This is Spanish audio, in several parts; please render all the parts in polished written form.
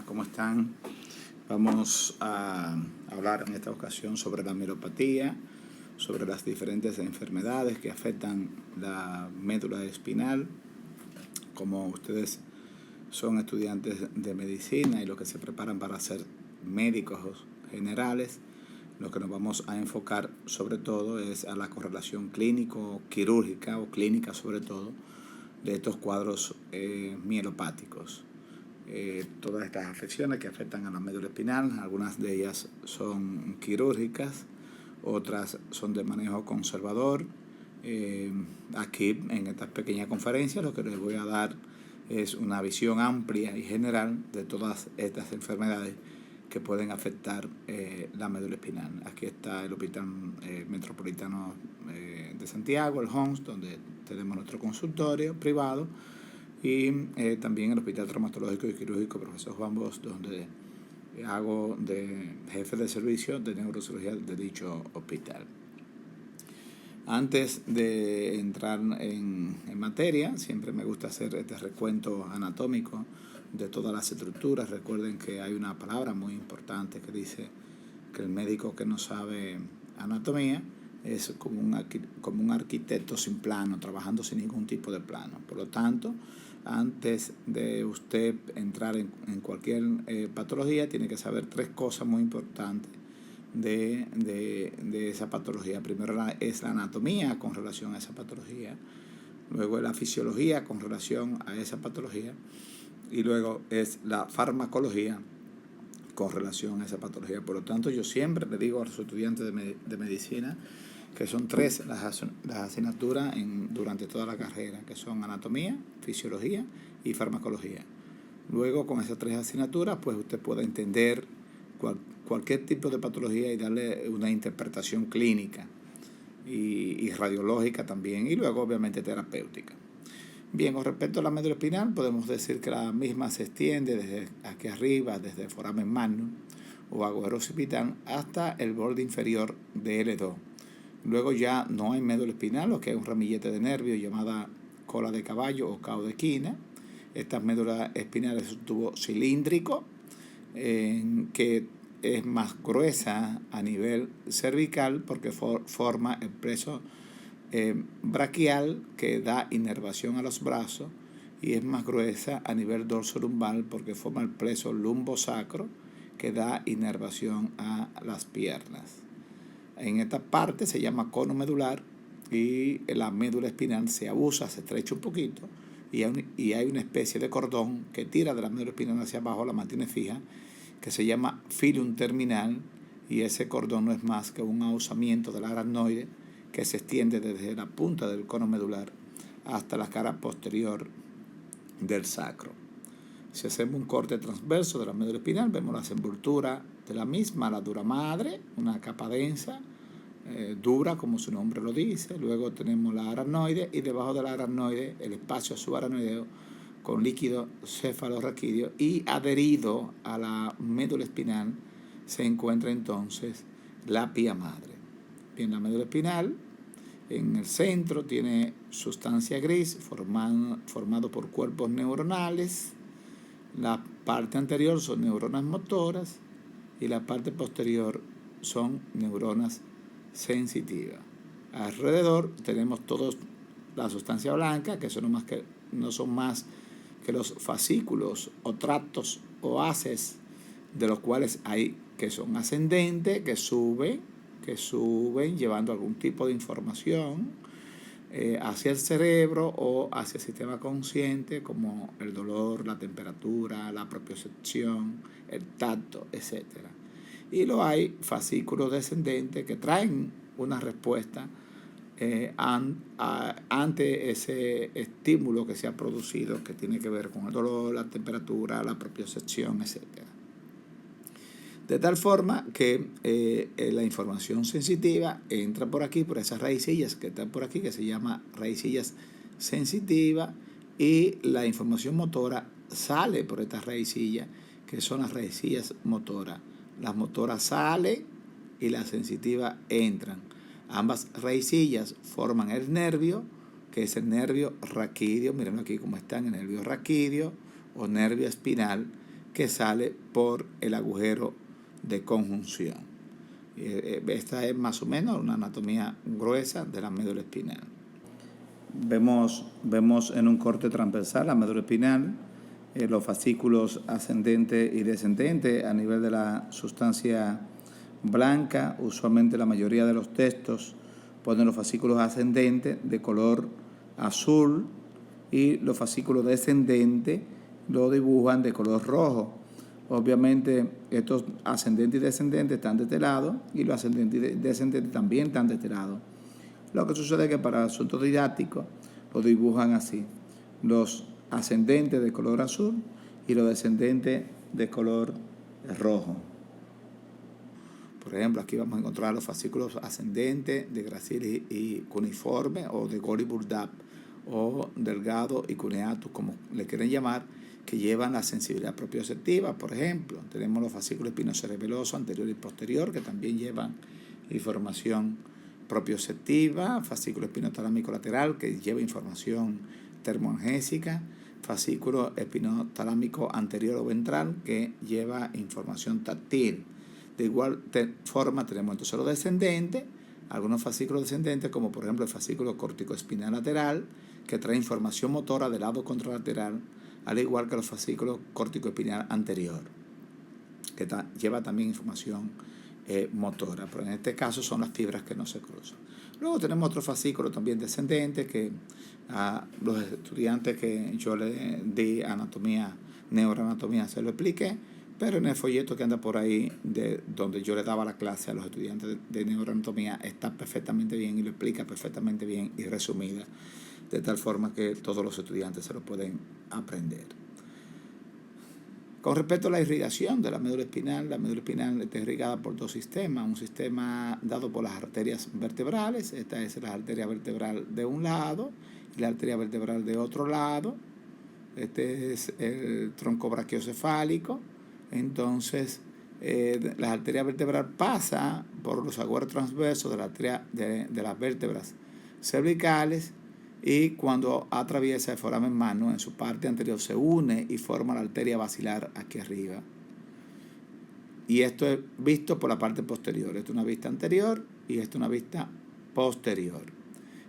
Hola, ¿cómo están? Vamos a hablar en esta ocasión sobre la mielopatía, sobre las diferentes enfermedades que afectan la médula espinal. Como ustedes son estudiantes de medicina y los que se preparan para ser médicos generales, lo que nos vamos a enfocar sobre todo es a la correlación clínico-quirúrgica o clínica sobre todo de estos cuadros mielopáticos. Todas estas afecciones que afectan a la médula espinal, algunas de ellas son quirúrgicas, otras son de manejo conservador. Aquí en esta pequeña conferencia lo que les voy a dar es una visión amplia y general de todas estas enfermedades que pueden afectar la médula espinal. Aquí está el Hospital Metropolitano de Santiago, el HOMS, donde tenemos nuestro consultorio privado, y también el Hospital Traumatológico y Quirúrgico Profesor Juan Bosch, donde hago de jefe de servicio de neurocirugía de dicho hospital. Antes de entrar en materia, siempre me gusta hacer este recuento anatómico de todas las estructuras. Recuerden que hay una palabra muy importante que dice que el médico que no sabe anatomía es como un arquitecto sin plano, trabajando sin ningún tipo de plano. Por lo tanto, antes de usted entrar en cualquier patología, tiene que saber tres cosas muy importantes de esa patología. Primero es la anatomía con relación a esa patología, luego es la fisiología con relación a esa patología, y luego es la farmacología con relación a esa patología. Por lo tanto, yo siempre le digo a los estudiantes de medicina que son tres las asignaturas durante toda la carrera, que son anatomía, fisiología y farmacología. Luego, con esas tres asignaturas, pues usted puede entender cualquier tipo de patología y darle una interpretación clínica y radiológica también, y luego obviamente terapéutica. Bien, con respecto a la médula espinal, podemos decir que la misma se extiende desde aquí arriba, desde el foramen magnum o agujero occipital hasta el borde inferior de L2. Luego ya no hay médula espinal, lo que es un ramillete de nervio llamada cola de caballo o caudequina. Estas médulas espinales es un tubo cilíndrico que es más gruesa a nivel cervical porque forma el pleso braquial que da inervación a los brazos, y es más gruesa a nivel dorso-lumbar porque forma el pleso lumbosacro que da inervación a las piernas. En esta parte se llama cono medular, y la médula espinal se abusa, se estrecha un poquito, y hay una especie de cordón que tira de la médula espinal hacia abajo, la mantiene fija, que se llama filum terminal, y ese cordón no es más que un ahusamiento del aracnoide que se extiende desde la punta del cono medular hasta la cara posterior del sacro. Si hacemos un corte transverso de la médula espinal, vemos las envolturas de la misma, la dura madre, una capa densa, dura como su nombre lo dice. Luego tenemos la aracnoide, y debajo de la aracnoide el espacio subaracnoideo con líquido cefalorraquídeo, y adherido a la médula espinal se encuentra entonces la pía madre. Bien, la médula espinal en el centro tiene sustancia gris formado por cuerpos neuronales. La parte anterior son neuronas motoras y la parte posterior son neuronas sensitivas. Alrededor tenemos toda la sustancia blanca, que no son más que los fascículos o tractos o haces, de los cuales hay que son ascendentes, que suben llevando algún tipo de información hacia el cerebro o hacia el sistema consciente, como el dolor, la temperatura, la propiocepción, el tacto, etc. Y lo hay fascículos descendentes que traen una respuesta ante ese estímulo que se ha producido, que tiene que ver con el dolor, la temperatura, la propiocepción, etc. De tal forma que la información sensitiva entra por aquí, por esas raicillas que están por aquí, que se llama raicillas sensitivas, y la información motora sale por estas raicillas, que son las raicillas motoras. Las motoras salen y las sensitivas entran. Ambas raicillas forman el nervio, que es el nervio raquídeo. Miren aquí cómo está el nervio raquídeo o nervio espinal, que sale por el agujero de conjunción. Esta es más o menos una anatomía gruesa de la médula espinal. Vemos en un corte transversal la médula espinal, los fascículos ascendente y descendente a nivel de la sustancia blanca. Usualmente la mayoría de los textos ponen los fascículos ascendentes de color azul y los fascículos descendentes lo dibujan de color rojo. Obviamente estos ascendentes y descendentes están de este lado y los ascendentes y descendentes también están de este lado. Lo que sucede es que para asuntos didácticos lo dibujan así: los ascendentes de color azul y los descendentes de color rojo. Por ejemplo, aquí vamos a encontrar los fascículos ascendentes de gracil y cuneiforme, o de Gori-Burdap, o delgado y cuneatus, como le quieren llamar, que llevan la sensibilidad propioceptiva. Por ejemplo, tenemos los fascículos espinocerebelosos anterior y posterior, que también llevan información propioceptiva, fascículo espinotalámico lateral, que lleva información termoangésica, fascículo espinotalámico anterior o ventral, que lleva información táctil. De igual forma tenemos entonces los descendentes, algunos fascículos descendentes, como por ejemplo el fascículo corticoespinal lateral, que trae información motora del lado contralateral, al igual que los fascículos corticoespinal anterior, que lleva también información motora, pero en este caso son las fibras que no se cruzan. Luego tenemos otro fascículo también descendente, que a los estudiantes que yo le di anatomía, neuroanatomía, se lo expliqué, pero en el folleto que anda por ahí, de donde yo le daba la clase a los estudiantes de neuroanatomía, está perfectamente bien y lo explica perfectamente bien y resumida, de tal forma que todos los estudiantes se lo pueden aprender. Con respecto a la irrigación de la médula espinal está irrigada por dos sistemas: un sistema dado por las arterias vertebrales. Esta es la arteria vertebral de un lado y la arteria vertebral de otro lado. Este es el tronco brachiocefálico. Entonces, la arteria vertebral pasa por los agujeros transversos de la arteria de las vértebras cervicales, y cuando atraviesa el foramen magno en su parte anterior se une y forma la arteria basilar aquí arriba. Y esto es visto por la parte posterior. Esto es una vista anterior y esto es una vista posterior.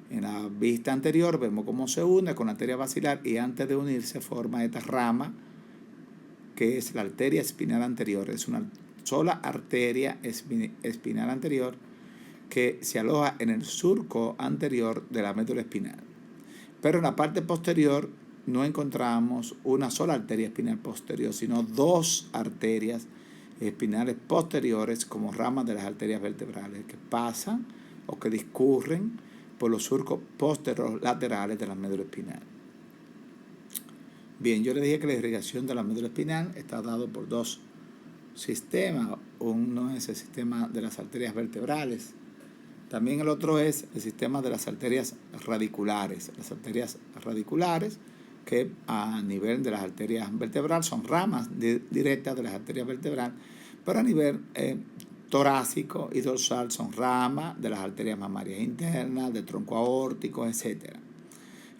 En la vista anterior vemos cómo se une con la arteria basilar, y antes de unirse forma esta rama que es la arteria espinal anterior. Es una sola arteria espinal anterior que se aloja en el surco anterior de la médula espinal. Pero en la parte posterior no encontramos una sola arteria espinal posterior, sino dos arterias espinales posteriores como ramas de las arterias vertebrales que pasan o que discurren por los surcos posteriores laterales de la médula espinal. Bien, yo le dije que la irrigación de la médula espinal está dado por dos sistemas. Uno es el sistema de las arterias vertebrales. También el otro es el sistema de las arterias radiculares. Las arterias radiculares, que a nivel de las arterias vertebrales son ramas directas de las arterias vertebrales, pero a nivel torácico y dorsal son ramas de las arterias mamarias internas, del tronco aórtico, etc.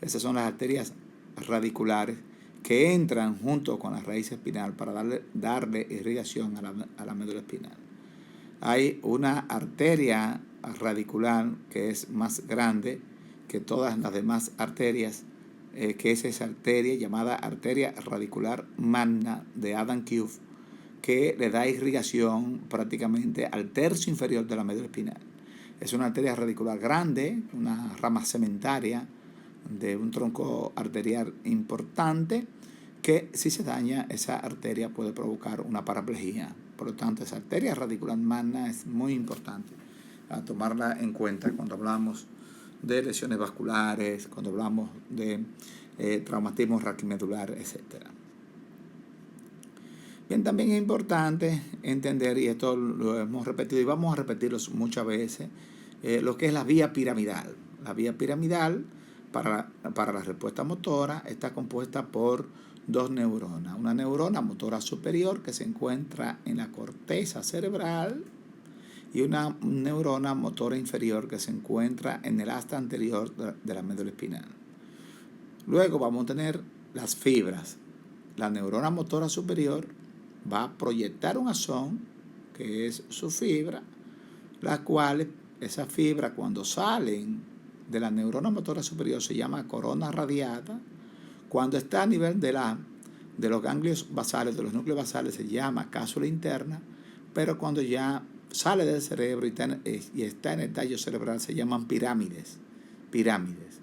Esas son las arterias radiculares que entran junto con la raíz espinal para darle irrigación a la médula espinal. Hay una arteria radicular que es más grande que todas las demás arterias, que es esa arteria llamada arteria radicular magna de Adam Keuff, que le da irrigación prácticamente al tercio inferior de la médula espinal. Es una arteria radicular grande, una rama segmentaria de un tronco arterial importante, que si se daña esa arteria puede provocar una paraplegia. Por lo tanto, esa arteria radicular magna es muy importante a tomarla en cuenta cuando hablamos de lesiones vasculares, cuando hablamos de traumatismo raquimedular, etc. Bien, también es importante entender, y esto lo hemos repetido y vamos a repetirlo muchas veces, lo que es la vía piramidal. La vía piramidal para la respuesta motora está compuesta por dos neuronas. Una neurona motora superior que se encuentra en la corteza cerebral y una neurona motora inferior que se encuentra en el asta anterior de la médula espinal. Luego vamos a tener las fibras. La neurona motora superior va a proyectar un axón, que es su fibra, las cuales, esas fibras cuando salen de la neurona motora superior se llama corona radiata, cuando está a nivel de los ganglios basales, de los núcleos basales, se llama cápsula interna, pero cuando ya sale del cerebro y está en el tallo cerebral se llaman pirámides.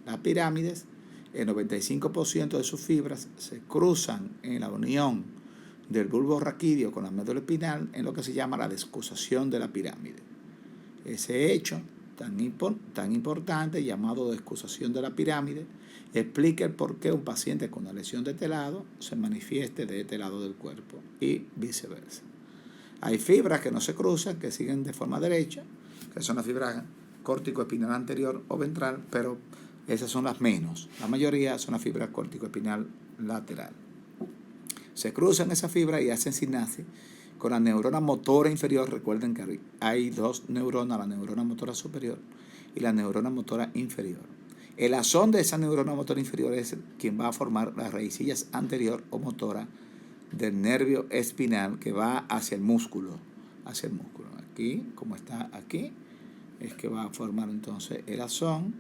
Las pirámides, el 95% de sus fibras se cruzan en la unión del bulbo raquídeo con la médula espinal en lo que se llama la descusación de la pirámide. Ese hecho tan importante, llamado descusación de la pirámide, explica el por qué un paciente con una lesión de este lado se manifieste de este lado del cuerpo y viceversa. Hay fibras que no se cruzan, que siguen de forma derecha, que son las fibras córtico-espinal anterior o ventral, pero esas son las menos. La mayoría son las fibras córtico-espinal lateral. Se cruzan esas fibras y hacen sinapsis con la neurona motora inferior. Recuerden que hay dos neuronas, la neurona motora superior y la neurona motora inferior. El axón de esa neurona motora inferior es quien va a formar las raicillas anterior o motora del nervio espinal que va hacia el músculo. Aquí, como está aquí, es que va a formar entonces el axón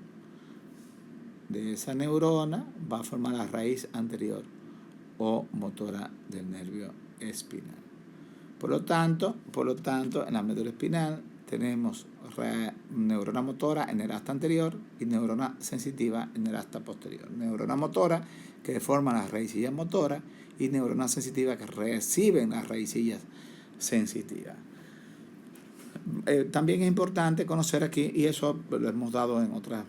de esa neurona, va a formar la raíz anterior o motora del nervio espinal. Por lo tanto, en la médula espinal tenemos neurona motora en el asta anterior y neurona sensitiva en el asta posterior. Neurona motora que forman las raicillas motoras y neurona sensitiva que reciben las raicillas sensitivas. También es importante conocer aquí, y eso lo hemos dado en otra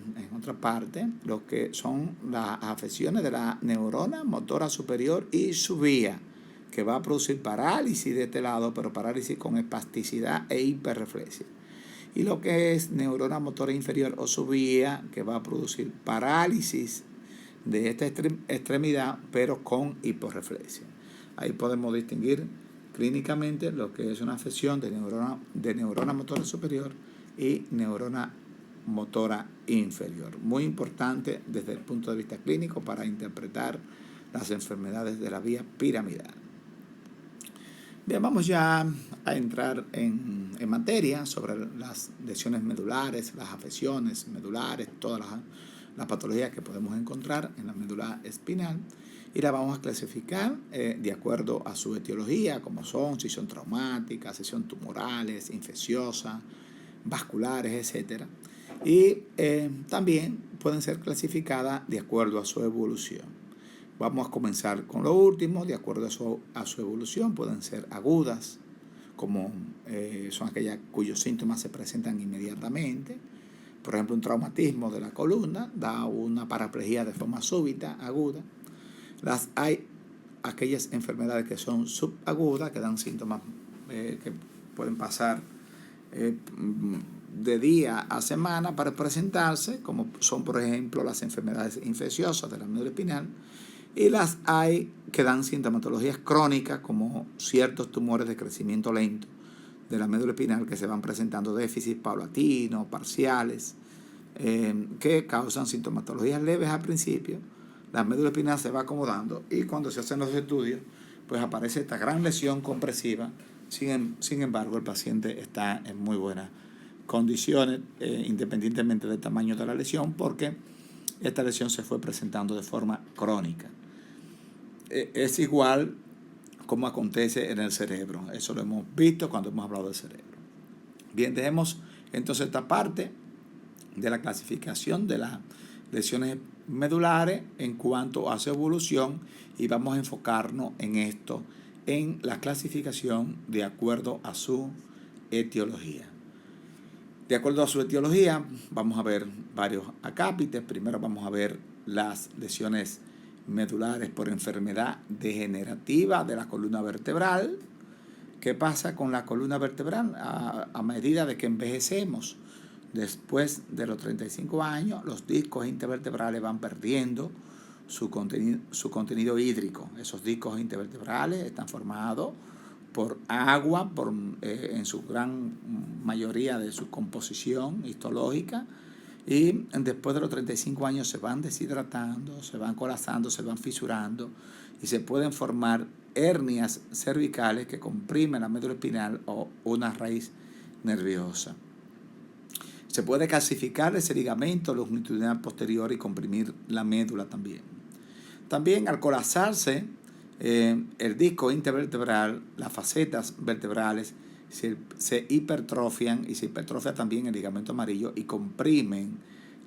parte, lo que son las afecciones de la neurona motora superior y su vía, que va a producir parálisis de este lado, pero parálisis con espasticidad e hiperreflexia. Y lo que es neurona motora inferior o subvía, que va a producir parálisis de esta extremidad, pero con hiporreflexia. Ahí podemos distinguir clínicamente lo que es una afección de neurona motora superior y neurona motora inferior. Muy importante desde el punto de vista clínico para interpretar las enfermedades de la vía piramidal. Bien, vamos ya a entrar en materia sobre las lesiones medulares, las afecciones medulares, todas las patologías que podemos encontrar en la médula espinal, y las vamos a clasificar de acuerdo a su etiología, como si son traumáticas, si son tumorales, infecciosas, vasculares, etc. Y también pueden ser clasificadas de acuerdo a su evolución. Vamos a comenzar con lo último, de acuerdo a su evolución. Pueden ser agudas, como son aquellas cuyos síntomas se presentan inmediatamente. Por ejemplo, un traumatismo de la columna da una paraplegia de forma súbita, aguda. Hay aquellas enfermedades que son subagudas, que dan síntomas que pueden pasar de día a semana para presentarse, como son, por ejemplo, las enfermedades infecciosas de la médula espinal. Y las hay que dan sintomatologías crónicas, como ciertos tumores de crecimiento lento de la médula espinal que se van presentando déficits paulatinos, parciales, que causan sintomatologías leves al principio. La médula espinal se va acomodando y cuando se hacen los estudios, pues aparece esta gran lesión compresiva. Sin embargo, el paciente está en muy buenas condiciones, independientemente del tamaño de la lesión, porque esta lesión se fue presentando de forma crónica. Es igual como acontece en el cerebro. Eso lo hemos visto cuando hemos hablado del cerebro. Bien, dejemos entonces esta parte de la clasificación de las lesiones medulares en cuanto a su evolución y vamos a enfocarnos en esto, en la clasificación de acuerdo a su etiología. De acuerdo a su etiología, vamos a ver varios acápites. Primero vamos a ver las lesiones medulares por enfermedad degenerativa de la columna vertebral. ¿Qué pasa con la columna vertebral? A medida de que envejecemos, después de los 35 años, los discos intervertebrales van perdiendo su contenido hídrico. Esos discos intervertebrales están formados por agua, en su gran mayoría de su composición histológica, y después de los 35 años se van deshidratando, se van colapsando, se van fisurando y se pueden formar hernias cervicales que comprimen la médula espinal o una raíz nerviosa. Se puede calcificar ese ligamento longitudinal posterior y comprimir la médula también. También al colapsarse el disco intervertebral, las facetas vertebrales se hipertrofian y se hipertrofia también el ligamento amarillo y comprimen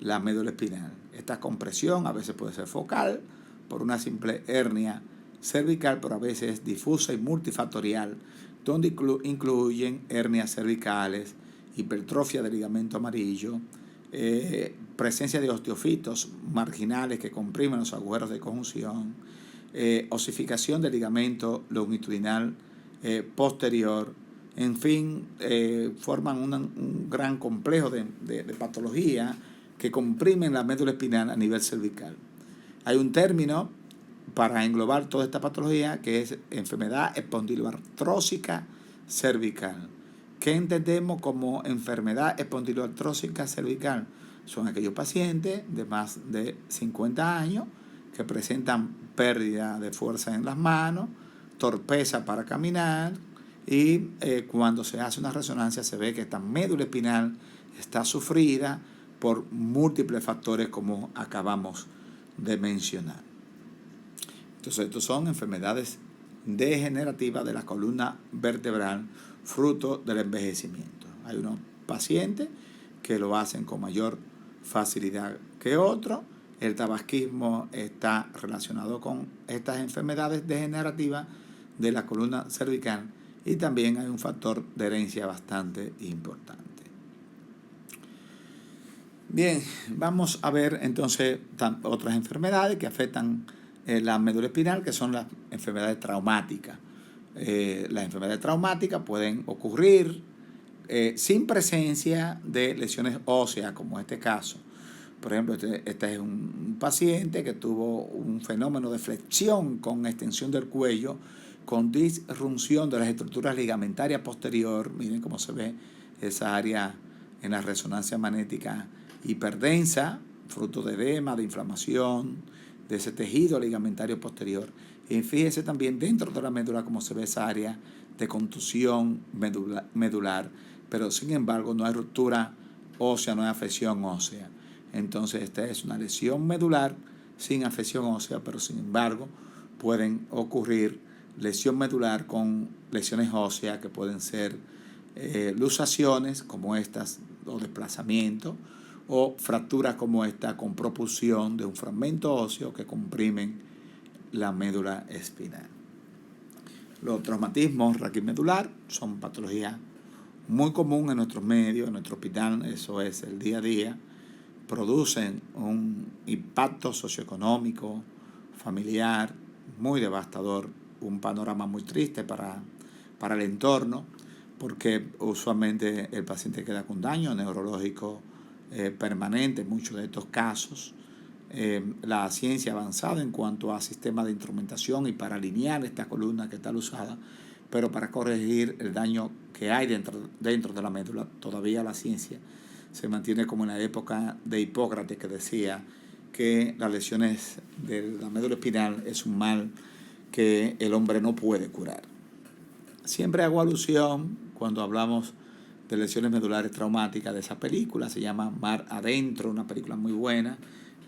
la médula espinal. Esta compresión a veces puede ser focal por una simple hernia cervical, pero a veces es difusa y multifactorial, donde incluyen hernias cervicales, hipertrofia del ligamento amarillo, presencia de osteofitos marginales que comprimen los agujeros de conjunción, osificación del ligamento longitudinal posterior, en fin, forman un gran complejo de patología que comprimen la médula espinal a nivel cervical. Hay un término para englobar toda esta patología que es enfermedad espondiloartrósica cervical. ¿Qué entendemos como enfermedad espondiloartrósica cervical? Son aquellos pacientes de más de 50 años que presentan pérdida de fuerza en las manos, torpeza para caminar y cuando se hace una resonancia se ve que esta médula espinal está sufrida por múltiples factores como acabamos de mencionar. Entonces, estos son enfermedades degenerativas de la columna vertebral fruto del envejecimiento. Hay unos pacientes que lo hacen con mayor facilidad que otros. El tabaquismo está relacionado con estas enfermedades degenerativas de la columna cervical y también hay un factor de herencia bastante importante. Bien, vamos a ver entonces otras enfermedades que afectan la médula espinal, que son las enfermedades traumáticas. Las enfermedades traumáticas pueden ocurrir sin presencia de lesiones óseas, como este caso. Por ejemplo, este es un paciente que tuvo un fenómeno de flexión con extensión del cuello, con disrupción de las estructuras ligamentarias posterior. Miren cómo se ve esa área en la resonancia magnética hiperdensa, fruto de edema, de inflamación, de ese tejido ligamentario posterior. Y fíjese también dentro de la médula cómo se ve esa área de contusión medular, pero sin embargo no hay ruptura ósea, no hay afección ósea. Entonces esta es una lesión medular sin afección ósea, pero sin embargo pueden ocurrir lesión medular con lesiones óseas que pueden ser luxaciones como estas o desplazamiento, o fracturas como esta con propulsión de un fragmento óseo que comprimen la médula espinal. Los traumatismos raquimedular son patologías muy comunes en nuestros medios, en nuestro hospital, eso es el día a día. Producen un impacto socioeconómico, familiar, muy devastador, un panorama muy triste para el entorno, porque usualmente el paciente queda con daño neurológico permanente en muchos de estos casos. La ciencia avanzada en cuanto a sistemas de instrumentación y para alinear esta columna que está usada, pero para corregir el daño que hay dentro de la médula, todavía la ciencia se mantiene como en la época de Hipócrates, que decía que las lesiones de la médula espinal es un mal que el hombre no puede curar. Siempre hago alusión cuando hablamos de lesiones medulares traumáticas de esa película, se llama Mar Adentro, una película muy buena,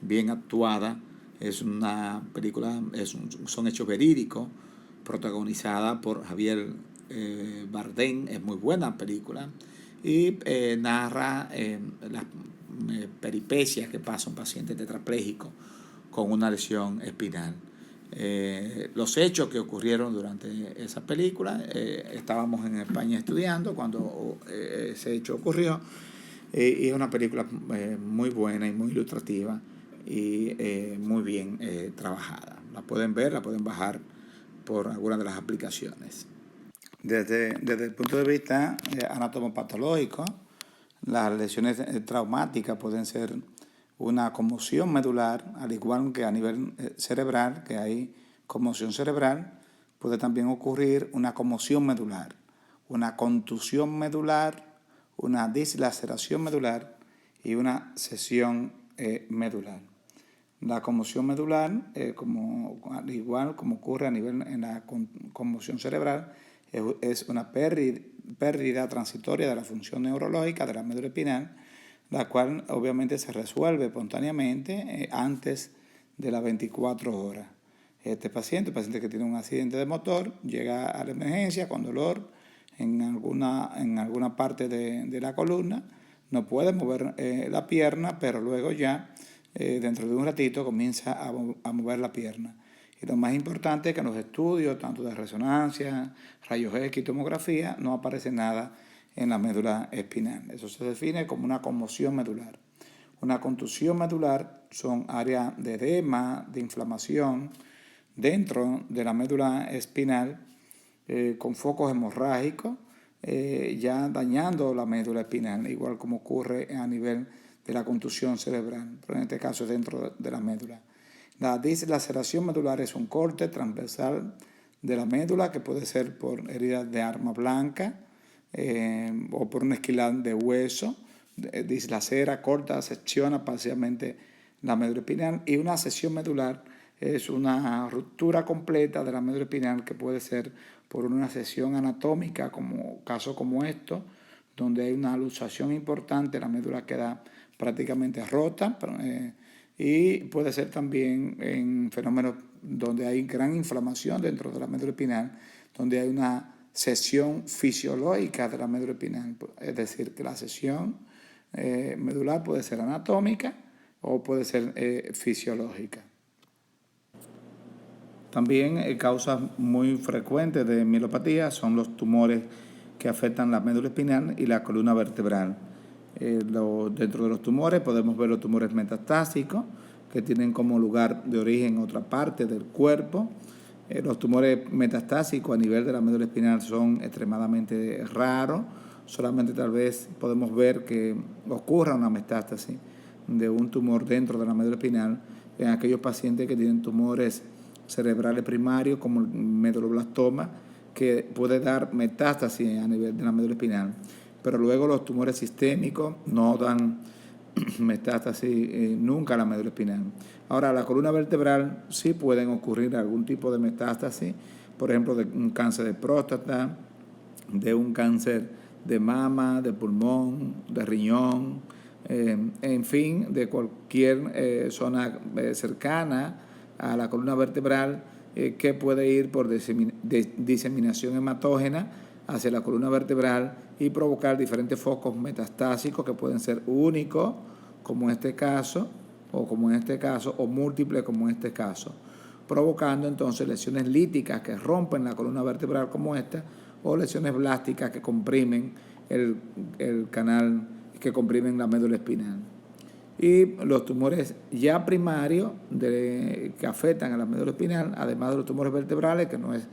bien actuada, es una película, son hechos verídicos, protagonizada por Javier Bardem, es muy buena película, y narra las peripecias que pasa un paciente tetrapléjico con una lesión espinal. Los hechos que ocurrieron durante esa película, estábamos en España estudiando cuando ese hecho ocurrió, y es una película muy buena y muy ilustrativa y muy bien trabajada. La pueden ver, la pueden bajar por alguna de las aplicaciones. Desde el punto de vista anatomopatológico, las lesiones traumáticas pueden ser una conmoción medular, al igual que a nivel cerebral, que hay conmoción cerebral, puede también ocurrir una conmoción medular, una contusión medular, una dislaceración medular y una cesión medular. La conmoción medular, al igual como ocurre a nivel en la conmoción cerebral, es una pérdida transitoria de la función neurológica de la médula espinal, la cual obviamente se resuelve espontáneamente antes de las 24 horas. Este paciente, el paciente que tiene un accidente de motor, llega a la emergencia con dolor en alguna parte de la columna, no puede mover la pierna, pero luego ya dentro de un ratito comienza a mover la pierna. Y lo más importante es que en los estudios, tanto de resonancia, rayos X y tomografía, no aparece nada en la médula espinal. Eso se define como una conmoción medular. Una contusión medular son áreas de edema, de inflamación dentro de la médula espinal con focos hemorrágicos, ya dañando la médula espinal, igual como ocurre a nivel de la contusión cerebral, pero en este caso es dentro de la médula. La dislaceración medular es un corte transversal de la médula que puede ser por heridas de arma blanca o por un esquilón de hueso. Dislacera, corta, secciona parcialmente la médula espinal, y una sección medular es una ruptura completa de la médula espinal que puede ser por una sección anatómica, como caso como esto, donde hay una luxación importante, la médula queda prácticamente rota, y puede ser también en fenómenos donde hay gran inflamación dentro de la médula espinal, donde hay una sección fisiológica de la médula espinal, es decir, que la sección medular puede ser anatómica o puede ser fisiológica. También causas muy frecuentes de mielopatía son los tumores que afectan la médula espinal y la columna vertebral. Dentro de los tumores podemos ver los tumores metastásicos, que tienen como lugar de origen otra parte del cuerpo. Los tumores metastásicos a nivel de la médula espinal son extremadamente raros. Solamente tal vez podemos ver que ocurra una metástasis de un tumor dentro de la médula espinal en aquellos pacientes que tienen tumores cerebrales primarios como el meduloblastoma, que puede dar metástasis a nivel de la médula espinal. Pero luego los tumores sistémicos no dan metástasis nunca a la médula espinal. Ahora, la columna vertebral sí pueden ocurrir algún tipo de metástasis, por ejemplo, de un cáncer de próstata, de un cáncer de mama, de pulmón, de riñón, en fin, de cualquier zona cercana a la columna vertebral que puede ir por diseminación hematógena hacia la columna vertebral y provocar diferentes focos metastásicos que pueden ser únicos, como en este caso, o múltiples, como en este caso, provocando entonces lesiones líticas que rompen la columna vertebral como esta, o lesiones blásticas que comprimen el canal, que comprimen la médula espinal. Y los tumores ya primarios que afectan a la médula espinal, además de los tumores vertebrales, que no es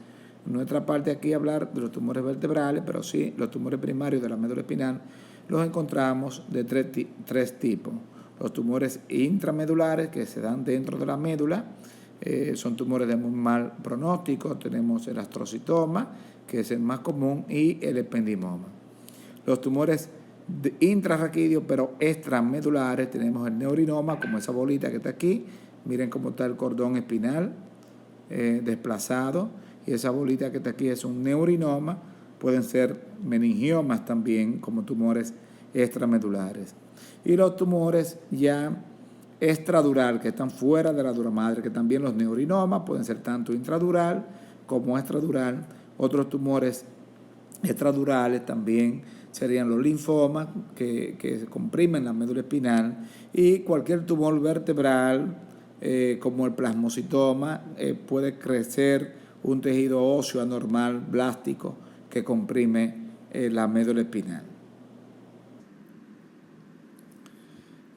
nuestra parte aquí hablar de los tumores vertebrales, pero sí los tumores primarios de la médula espinal los encontramos de tres tipos. Los tumores intramedulares, que se dan dentro de la médula, son tumores de muy mal pronóstico. Tenemos el astrocitoma, que es el más común, y el ependimoma. Los tumores intrarraquídeos, pero extramedulares, tenemos el neurinoma, como esa bolita que está aquí. Miren cómo está el cordón espinal desplazado, y esa bolita que está aquí es un neurinoma. Pueden ser meningiomas también, como tumores extramedulares. Y los tumores ya extradural, que están fuera de la dura madre, que también los neurinomas pueden ser tanto intradural como extradural. Otros tumores extradurales también serían los linfomas, que comprimen la médula espinal, y cualquier tumor vertebral, como el plasmocitoma, puede crecer un tejido óseo anormal blástico que comprime la médula espinal.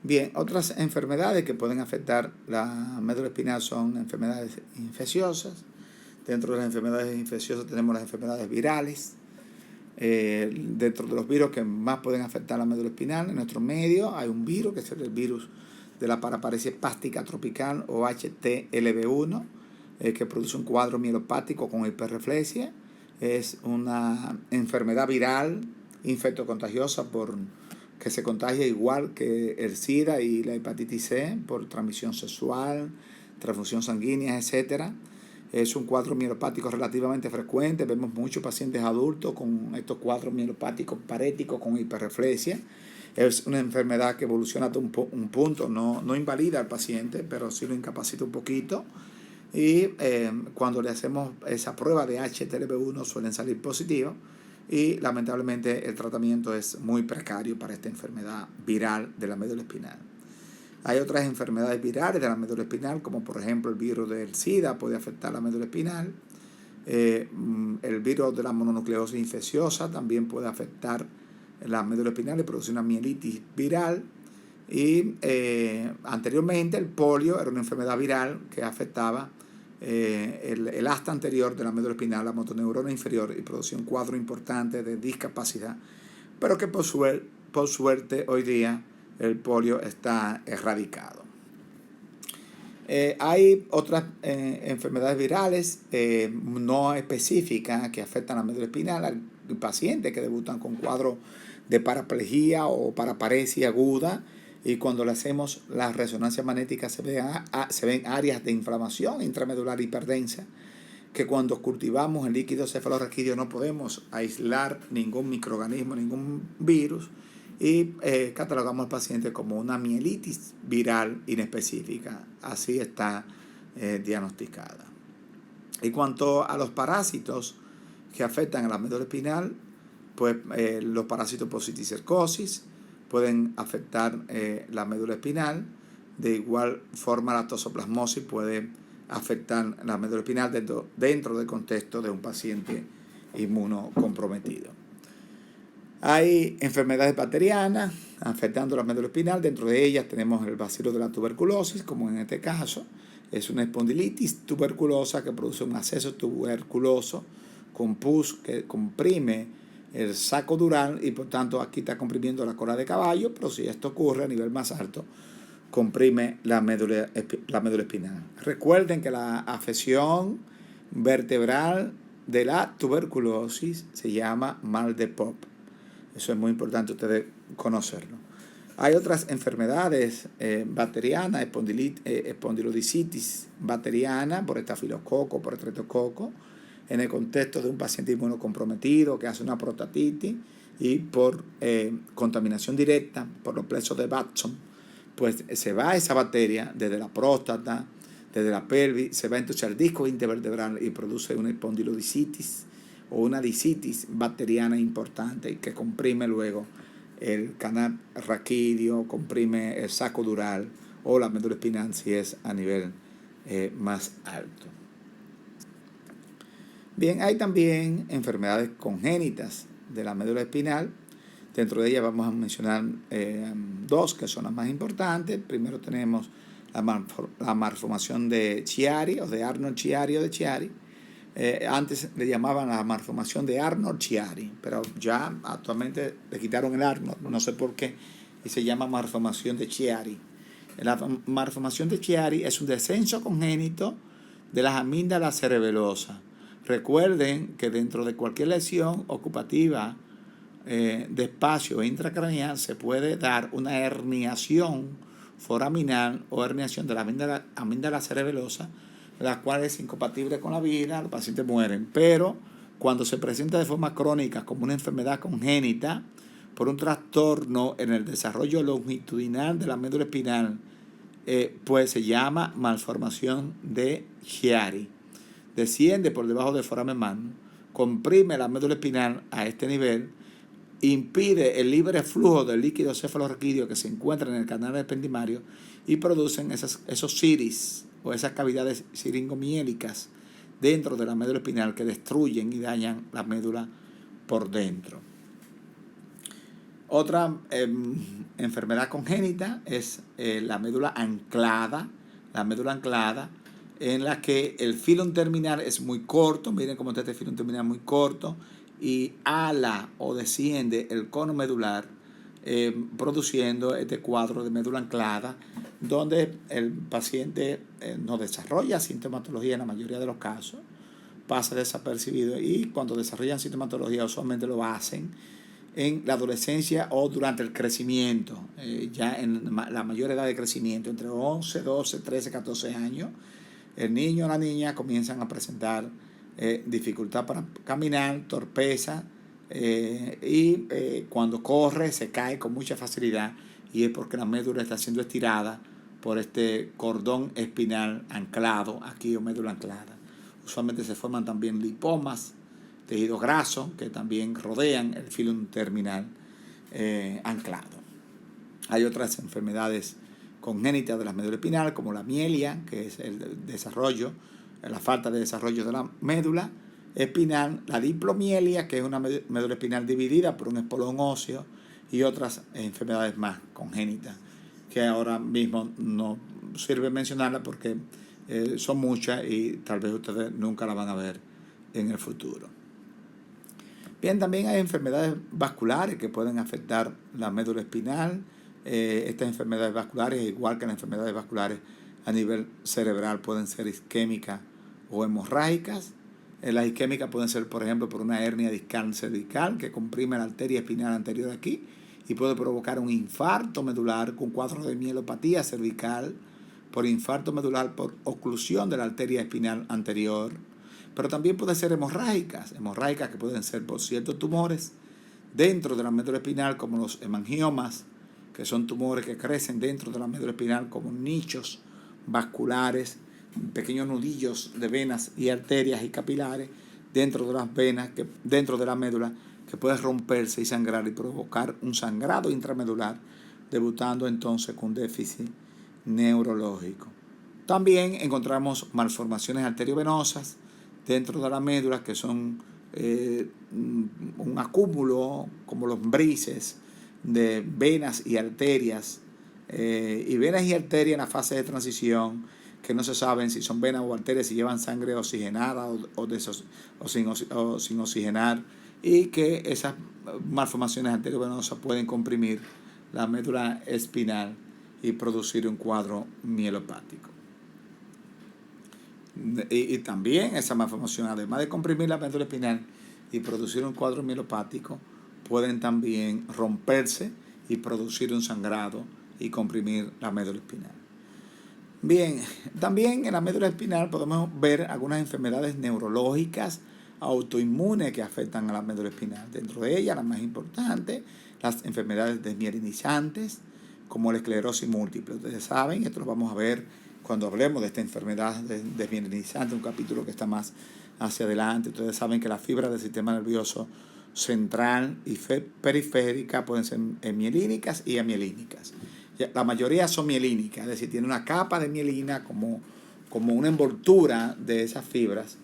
Bien, otras enfermedades que pueden afectar la médula espinal son enfermedades infecciosas. Dentro de las enfermedades infecciosas tenemos las enfermedades virales. Dentro de los virus que más pueden afectar la médula espinal, en nuestro medio hay un virus, que es el virus de la paraparesia espástica tropical, o HTLV1, que produce un cuadro mielopático con hiperreflexia. Es una enfermedad viral infectocontagiosa por que se contagia igual que el SIDA y la hepatitis C por transmisión sexual, transfusión sanguínea, etc. Es un cuadro mielopático relativamente frecuente. Vemos muchos pacientes adultos con estos cuadros mielopáticos paréticos con hiperreflexia. Es una enfermedad que evoluciona hasta un punto, no invalida al paciente, pero sí lo incapacita un poquito. Y cuando le hacemos esa prueba de HTLV1 suelen salir positivos y lamentablemente el tratamiento es muy precario para esta enfermedad viral de la médula espinal. Hay otras enfermedades virales de la médula espinal, como por ejemplo el virus del SIDA puede afectar la médula espinal. El virus de la mononucleosis infecciosa también puede afectar la médula espinal y produce una mielitis viral. Y anteriormente el polio era una enfermedad viral que afectaba el asta anterior de la médula espinal, la motoneurona inferior, y producía un cuadro importante de discapacidad, pero que por suerte hoy día el polio está erradicado. Hay otras enfermedades virales no específicas que afectan a la médula espinal. Hay pacientes que debutan con cuadros de paraplegia o paraparesia aguda, y cuando le hacemos la resonancia magnética se ven áreas de inflamación intramedular hiperdensa, que cuando cultivamos el líquido cefalorraquídeo no podemos aislar ningún microorganismo, ningún virus, y catalogamos al paciente como una mielitis viral inespecífica. Así está diagnosticada. En cuanto a los parásitos que afectan a la médula espinal, pues los parásitos por citicercosis pueden afectar la médula espinal. De igual forma, la toxoplasmosis puede afectar la médula espinal dentro del contexto de un paciente inmunocomprometido. Hay enfermedades bacterianas afectando la médula espinal. Dentro de ellas tenemos el bacilo de la tuberculosis, como en este caso. Es una espondilitis tuberculosa que produce un acceso tuberculoso con pus que comprime el saco dural y por tanto aquí está comprimiendo la cola de caballo, pero si esto ocurre a nivel más alto, comprime la médula espinal. Recuerden que la afección vertebral de la tuberculosis se llama mal de Popp. Eso es muy importante ustedes conocerlo. Hay otras enfermedades bacterianas, espondilodicitis bacteriana por estafilococo, por estreptococo, en el contexto de un paciente inmunocomprometido que hace una prostatitis y por contaminación directa por los plexos de Batson, pues se va esa bacteria desde la próstata, desde la pelvis, se va entonces al disco intervertebral y produce una espondilodicitis o una dicitis bacteriana importante que comprime luego el canal raquídeo, comprime el saco dural o la médula espinal si es a nivel más alto. Bien, hay también enfermedades congénitas de la médula espinal. Dentro de ellas vamos a mencionar dos que son las más importantes. Primero tenemos la malformación de Chiari o de Arnold-Chiari o de Chiari. Antes le llamaban la malformación de Arnold-Chiari, pero ya actualmente le quitaron el Arnold, no sé por qué, y se llama malformación de Chiari. La malformación de Chiari es un descenso congénito de las amígdalas cerebelosas. Recuerden que dentro de cualquier lesión ocupativa de espacio intracraneal se puede dar una herniación foraminal o herniación de la amígdala cerebelosa, la cual es incompatible con la vida, los pacientes mueren. Pero cuando se presenta de forma crónica como una enfermedad congénita por un trastorno en el desarrollo longitudinal de la médula espinal, pues se llama malformación de Chiari. Desciende por debajo del foramen magno, comprime la médula espinal a este nivel, impide el libre flujo del líquido cefalorraquídeo que se encuentra en el canal ependimario y producen esos ciris o esas cavidades siringomiélicas dentro de la médula espinal que destruyen y dañan la médula por dentro. Otra enfermedad congénita es la médula anclada, en la que el filum terminal es muy corto. Miren cómo está este filum terminal muy corto y ala o desciende el cono medular, produciendo este cuadro de médula anclada, donde el paciente no desarrolla sintomatología en la mayoría de los casos, pasa desapercibido, y cuando desarrollan sintomatología usualmente lo hacen en la adolescencia o durante el crecimiento, ya en la mayor edad de crecimiento, entre 11, 12, 13, 14 años, el niño o la niña comienzan a presentar dificultad para caminar, torpeza, y cuando corre se cae con mucha facilidad, y es porque la médula está siendo estirada por este cordón espinal anclado aquí, o médula anclada. Usualmente se forman también lipomas, tejidos grasos que también rodean el filum terminal anclado. Hay otras enfermedades congénitas de la médula espinal, como la mielia, que es el desarrollo, la falta de desarrollo de la médula espinal, la diplomielia, que es una médula espinal dividida por un espolón óseo, y otras enfermedades más congénitas, que ahora mismo no sirve mencionarlas porque son muchas y tal vez ustedes nunca las van a ver en el futuro. Bien, también hay enfermedades vasculares que pueden afectar la médula espinal. Estas enfermedades vasculares, igual que las enfermedades vasculares a nivel cerebral, pueden ser isquémicas o hemorrágicas. Las isquémicas pueden ser, por ejemplo, por una hernia discal cervical que comprime la arteria espinal anterior aquí y puede provocar un infarto medular con cuadros de mielopatía cervical por infarto medular por oclusión de la arteria espinal anterior. Pero también pueden ser hemorrágicas que pueden ser por ciertos tumores dentro de la médula espinal, como los hemangiomas, que son tumores que crecen dentro de la médula espinal como nichos vasculares, pequeños nudillos de venas y arterias y capilares dentro de las venas, dentro de la médula, que puede romperse y sangrar y provocar un sangrado intramedular, debutando entonces con déficit neurológico. También encontramos malformaciones arteriovenosas dentro de la médula, que son un acúmulo, como lombrices, de venas y arterias, y venas y arterias en la fase de transición, que no se saben si son venas o arterias, si llevan sangre oxigenada o sin oxigenar, y que esas malformaciones arteriovenosas pueden comprimir la médula espinal y producir un cuadro mielopático. Y también esa malformación, además de comprimir la médula espinal y producir un cuadro mielopático, pueden también romperse y producir un sangrado y comprimir la médula espinal. Bien, también en la médula espinal podemos ver algunas enfermedades neurológicas autoinmunes que afectan a la médula espinal. Dentro de ellas, las más importantes, las enfermedades desmielinizantes, como la esclerosis múltiple. Ustedes saben, esto lo vamos a ver cuando hablemos de esta enfermedad desmielinizante, un capítulo que está más hacia adelante. Ustedes saben que las fibras del sistema nervioso central y periférica pueden ser mielínicas y amielínicas. La mayoría son mielínicas, es decir, tiene una capa de mielina como una envoltura de esas fibras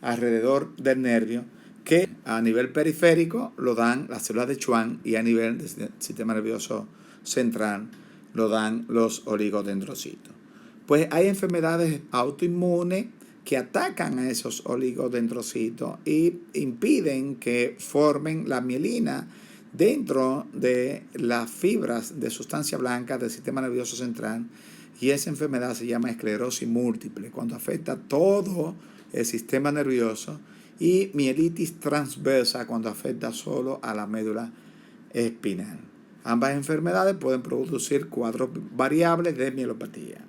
alrededor del nervio, que a nivel periférico lo dan las células de Schwann y a nivel del sistema nervioso central lo dan los oligodendrocitos. Pues hay enfermedades autoinmunes que atacan a esos oligodendrocitos y impiden que formen la mielina dentro de las fibras de sustancia blanca del sistema nervioso central, y esa enfermedad se llama esclerosis múltiple, cuando afecta todo el sistema nervioso, y mielitis transversa cuando afecta solo a la médula espinal. Ambas enfermedades pueden producir cuadros variables de mielopatía.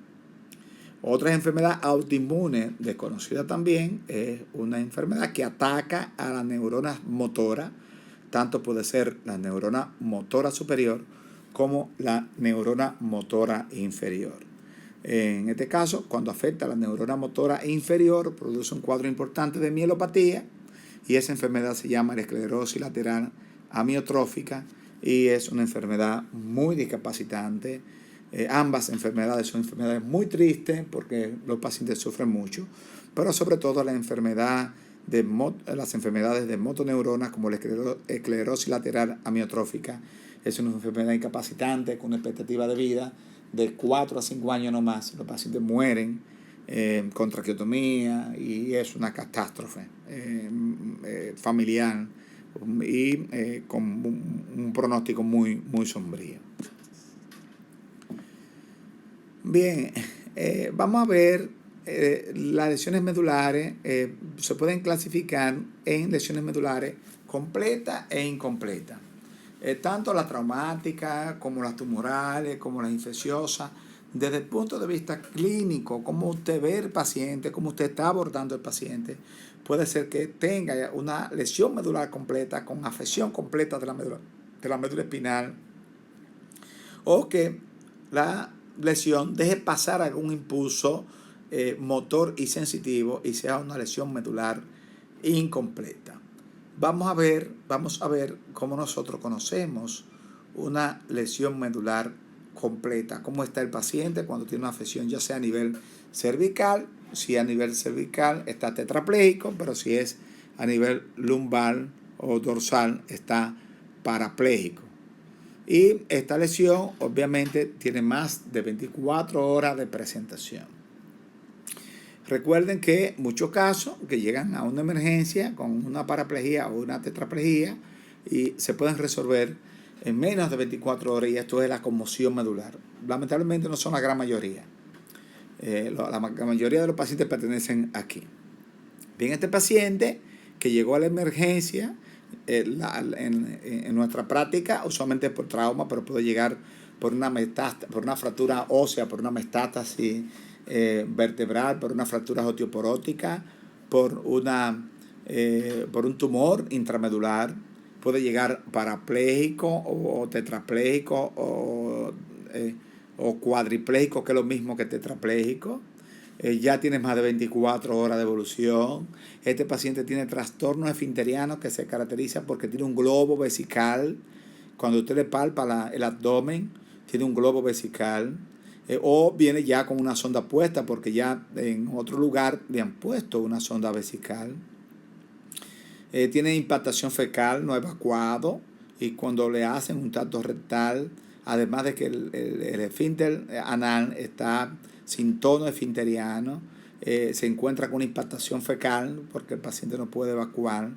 Otra enfermedad autoinmune desconocida también es una enfermedad que ataca a las neuronas motoras, tanto puede ser la neurona motora superior como la neurona motora inferior. En este caso, cuando afecta a la neurona motora inferior, produce un cuadro importante de mielopatía, y esa enfermedad se llama la esclerosis lateral amiotrófica y es una enfermedad muy discapacitante. Ambas enfermedades son enfermedades muy tristes porque los pacientes sufren mucho, pero sobre todo las enfermedades de motoneuronas, como la esclerosis lateral amiotrófica, es una enfermedad incapacitante con una expectativa de vida de 4 a 5 años no más. Los pacientes mueren con traqueotomía y es una catástrofe familiar y con un pronóstico muy, muy sombrío. Bien, vamos a ver las lesiones medulares. Se pueden clasificar en lesiones medulares completas e incompletas. tanto la traumática como las tumorales, como las infecciosas, desde el punto de vista clínico, cómo usted ve el paciente, cómo usted está abordando el paciente, puede ser que tenga una lesión medular completa con afección completa de la médula espinal, o que la lesión deje pasar algún impulso motor y sensitivo y sea una lesión medular incompleta. Vamos a ver cómo nosotros conocemos una lesión medular completa, cómo está el paciente cuando tiene una afección, ya sea a nivel cervical. Si a nivel cervical está tetrapléjico, pero si es a nivel lumbar o dorsal está parapléjico. Y esta lesión obviamente tiene más de 24 horas de presentación. Recuerden que muchos casos que llegan a una emergencia con una paraplegia o una tetraplegia y se pueden resolver en menos de 24 horas, y esto es la conmoción medular. Lamentablemente no son la gran mayoría. La mayoría de los pacientes pertenecen aquí. Bien, este paciente que llegó a la emergencia, en nuestra práctica, usualmente por trauma, pero puede llegar por por una fractura ósea, por una metástasis vertebral, por una fractura osteoporótica, por un tumor intramedular, puede llegar parapléjico o tetrapléjico o cuadripléjico, que es lo mismo que tetrapléjico. Ya tiene más de 24 horas de evolución. Este paciente tiene trastorno esfinteriano que se caracteriza porque tiene un globo vesical. Cuando usted le palpa el abdomen, tiene un globo vesical. O viene ya con una sonda puesta porque ya en otro lugar le han puesto una sonda vesical. Tiene impactación fecal no evacuado, y cuando le hacen un tacto rectal, además de que el esfínter anal está sin tono esfinteriano, se encuentra con una impactación fecal porque el paciente no puede evacuar.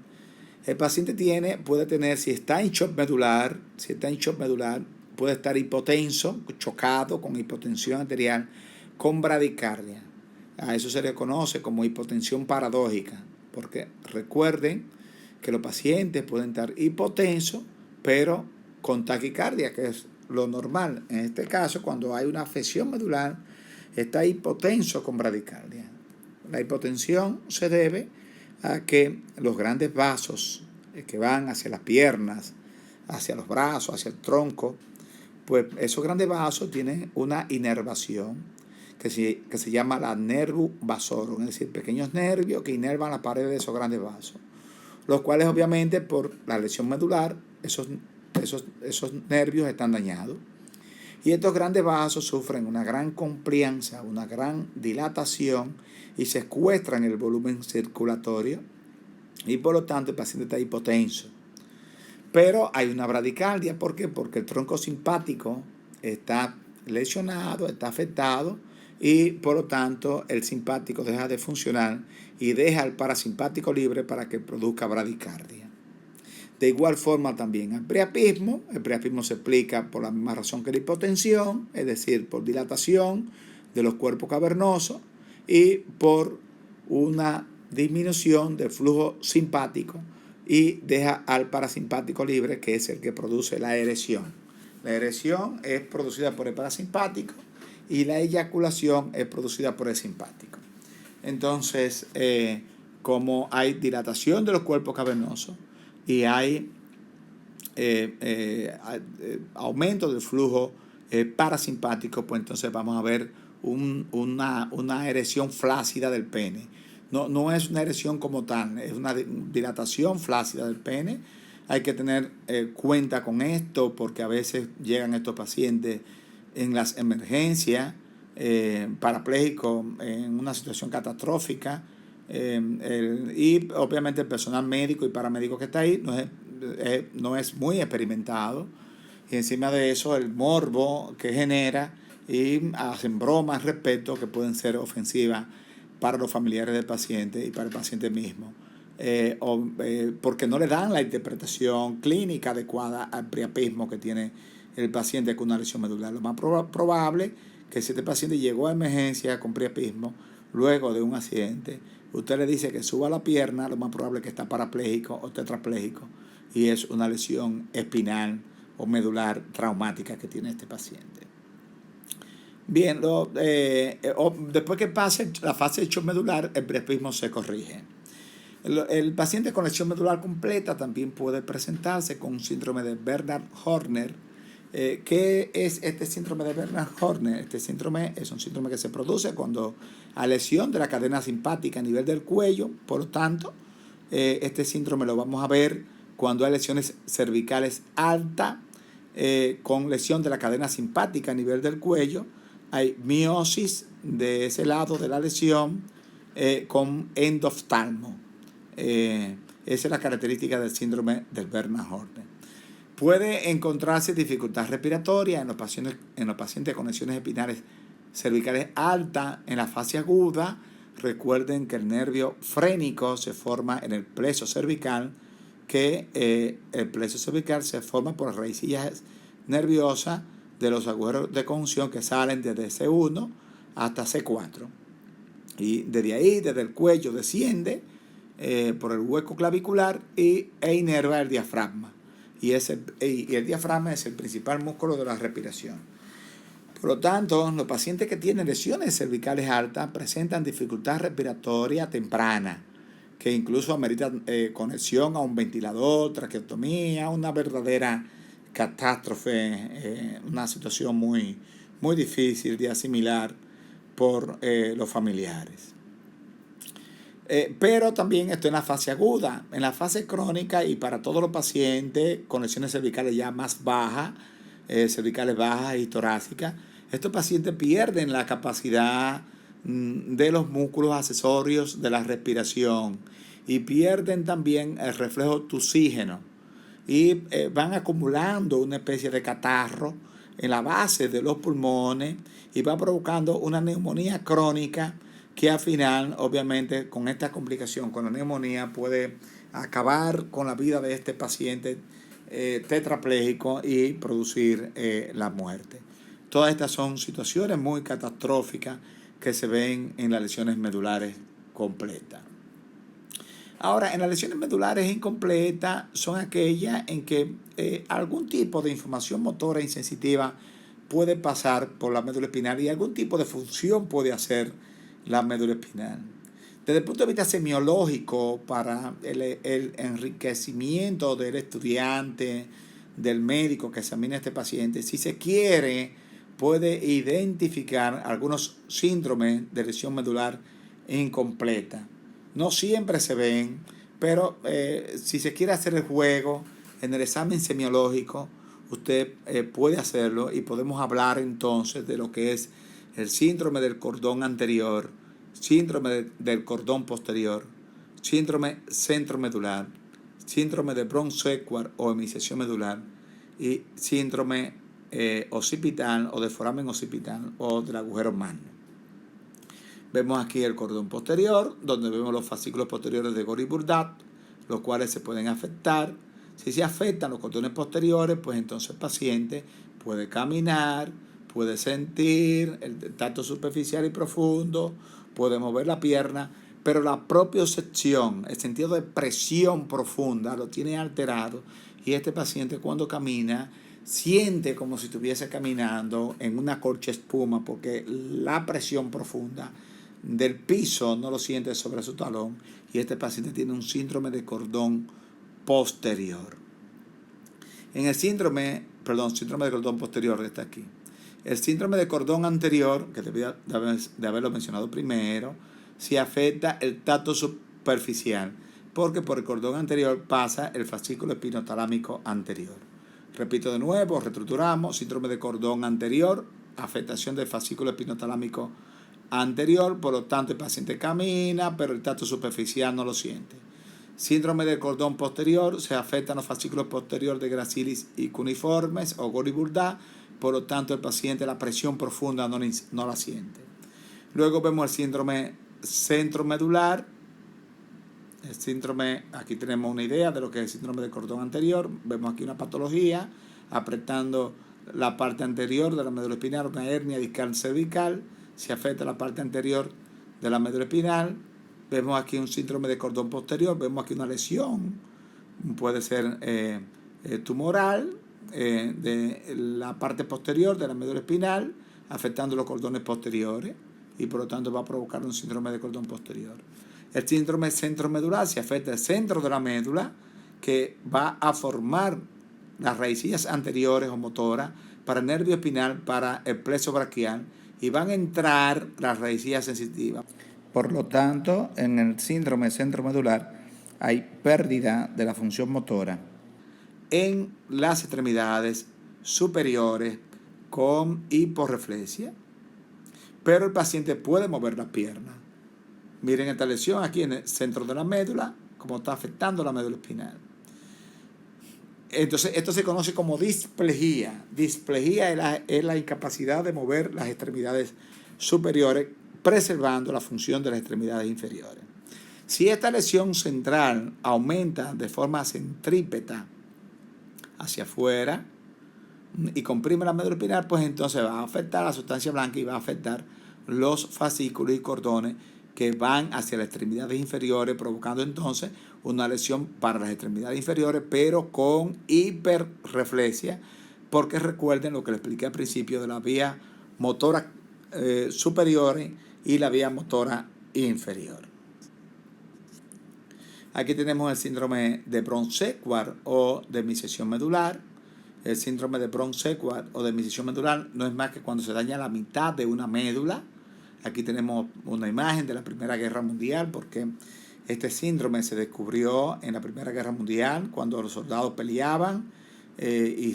El paciente puede tener, si está en shock medular, puede estar hipotenso, chocado con hipotensión arterial, con bradicardia. A eso se le conoce como hipotensión paradójica, porque recuerden que los pacientes pueden estar hipotensos, pero con taquicardia, que es lo normal. En este caso, cuando hay una afección medular, está hipotenso con bradicardia. La hipotensión se debe a que los grandes vasos que van hacia las piernas, hacia los brazos, hacia el tronco, pues esos grandes vasos tienen una inervación que se llama la nervus vasorum, es decir, pequeños nervios que inervan la pared de esos grandes vasos, los cuales obviamente por la lesión medular, esos nervios están dañados. Y estos grandes vasos sufren una gran complianza, una gran dilatación, y secuestran el volumen circulatorio, y por lo tanto el paciente está hipotenso. Pero hay una bradicardia. ¿Por qué? Porque el tronco simpático está lesionado, está afectado, y por lo tanto el simpático deja de funcionar y deja el parasimpático libre para que produzca bradicardia. De igual forma también el priapismo se explica por la misma razón que la hipotensión, es decir, por dilatación de los cuerpos cavernosos y por una disminución del flujo simpático, y deja al parasimpático libre, que es el que produce la erección. La erección es producida por el parasimpático y la eyaculación es producida por el simpático. Entonces, como hay dilatación de los cuerpos cavernosos y hay aumento del flujo parasimpático, pues entonces vamos a ver una erección flácida del pene. No es una erección como tal, es una dilatación flácida del pene. Hay que tener cuenta con esto porque a veces llegan estos pacientes en las emergencias, parapléjicos, en una situación catastrófica, y obviamente el personal médico y paramédico que está ahí no es muy experimentado, y encima de eso el morbo que genera, y hacen bromas al respecto que pueden ser ofensivas para los familiares del paciente y para el paciente mismo, porque no le dan la interpretación clínica adecuada al priapismo que tiene el paciente con una lesión medular. Lo más probable que si este paciente llegó a emergencia con priapismo luego de un accidente, usted le dice que suba la pierna, lo más probable es que está parapléjico o tetrapléjico, y es una lesión espinal o medular traumática que tiene este paciente. Bien, después que pase la fase de shock medular, el priapismo se corrige. El paciente con lesión medular completa también puede presentarse con un síndrome de Bernard-Horner. ¿Qué es este síndrome de Bernard-Horner? Este síndrome es un síndrome que se produce cuando hay lesión de la cadena simpática a nivel del cuello. Por lo tanto, este síndrome lo vamos a ver cuando hay lesiones cervicales altas, con lesión de la cadena simpática a nivel del cuello. Hay miosis de ese lado de la lesión con endoftalmo. Esa es la característica del síndrome del Bernard-Horner. Puede encontrarse dificultad respiratoria en los pacientes con lesiones espinales cervicales altas en la fase aguda. Recuerden que el nervio frénico se forma en el pleso cervical, que el pleso cervical se forma por raicillas nerviosas de los agujeros de conjunción que salen desde C1 hasta C4. Y desde ahí, desde el cuello, desciende por el hueco clavicular e inerva el diafragma. Y el diafragma es el principal músculo de la respiración. Por lo tanto, los pacientes que tienen lesiones cervicales altas presentan dificultad respiratoria temprana, que incluso ameritan conexión a un ventilador, traqueotomía, una verdadera catástrofe, una situación muy, muy difícil de asimilar por los familiares. Pero también esto en la fase aguda. En la fase crónica y para todos los pacientes con lesiones cervicales ya más bajas, cervicales bajas y torácicas, estos pacientes pierden la capacidad de los músculos accesorios de la respiración y pierden también el reflejo tusígeno y van acumulando una especie de catarro en la base de los pulmones y va provocando una neumonía crónica que al final, obviamente, con esta complicación, con la neumonía, puede acabar con la vida de este paciente tetrapléjico y producir la muerte. Todas estas son situaciones muy catastróficas que se ven en las lesiones medulares completas. Ahora, en las lesiones medulares incompletas son aquellas en que algún tipo de información motora insensitiva puede pasar por la médula espinal y algún tipo de función puede hacer la médula espinal. Desde el punto de vista semiológico, para el enriquecimiento del estudiante, del médico que examina a este paciente, si se quiere, puede identificar algunos síndromes de lesión medular incompleta. No siempre se ven, pero si se quiere hacer el juego en el examen semiológico, usted puede hacerlo y podemos hablar entonces de lo que es el síndrome del cordón anterior, síndrome del cordón posterior, síndrome centromedular, síndrome de Brown-Séquard o hemiseción medular y síndrome occipital o de foramen occipital o del agujero magno. Vemos aquí el cordón posterior, donde vemos los fascículos posteriores de Gori-Burdett, los cuales se pueden afectar. Si se afectan los cordones posteriores, pues entonces el paciente puede caminar, puede sentir el tacto superficial y profundo, puede mover la pierna, pero la propiocepción, el sentido de presión profunda, lo tiene alterado y este paciente cuando camina siente como si estuviese caminando en una corcha espuma porque la presión profunda del piso no lo siente sobre su talón y este paciente tiene un síndrome de cordón posterior. En el síndrome de cordón posterior que está aquí. El síndrome de cordón anterior, que debía de haberlo mencionado primero, si afecta el tacto superficial, porque por el cordón anterior pasa el fascículo espinotalámico anterior. Repito de nuevo, reestructuramos, síndrome de cordón anterior, afectación del fascículo espinotalámico anterior, por lo tanto el paciente camina, pero el tacto superficial no lo siente. Síndrome del cordón posterior, se afectan los fascículos posteriores de Gracilis y cuneiformes o Gori-Burdett, por lo tanto el paciente la presión profunda no la siente. Luego vemos el síndrome centromedular. El síndrome, aquí tenemos una idea de lo que es el síndrome del cordón anterior. Vemos aquí una patología apretando la parte anterior de la médula espinal, una hernia discal cervical. Se afecta la parte anterior de la médula espinal. Vemos aquí un síndrome de cordón posterior. Vemos aquí una lesión. Puede ser tumoral, de la parte posterior de la médula espinal, afectando los cordones posteriores, y por lo tanto va a provocar un síndrome de cordón posterior. El síndrome centromedular se afecta el centro de la médula, que va a formar las raicillas anteriores o motoras para el nervio espinal, para el plexo braquial, y van a entrar las raicillas sensitivas. Por lo tanto, en el síndrome centromedular hay pérdida de la función motora en las extremidades superiores con hiporreflexia, pero el paciente puede mover las piernas. Miren esta lesión aquí en el centro de la médula, cómo está afectando la médula espinal. Entonces, esto se conoce como displejía. Displejía es la incapacidad de mover las extremidades superiores, preservando la función de las extremidades inferiores. Si esta lesión central aumenta de forma centrípeta hacia afuera y comprime la médula espinal, pues entonces va a afectar la sustancia blanca y va a afectar los fascículos y cordones que van hacia las extremidades inferiores, provocando entonces una lesión para las extremidades inferiores, pero con hiperreflexia, porque recuerden lo que les expliqué al principio de la vía motora superior y la vía motora inferior. Aquí tenemos el síndrome de Brown-Séquard o demisección medular. El síndrome de Brown-Séquard o demisección medular no es más que cuando se daña la mitad de una médula. Aquí tenemos una imagen de la Primera Guerra Mundial, porque este síndrome se descubrió en la Primera Guerra Mundial, cuando los soldados peleaban y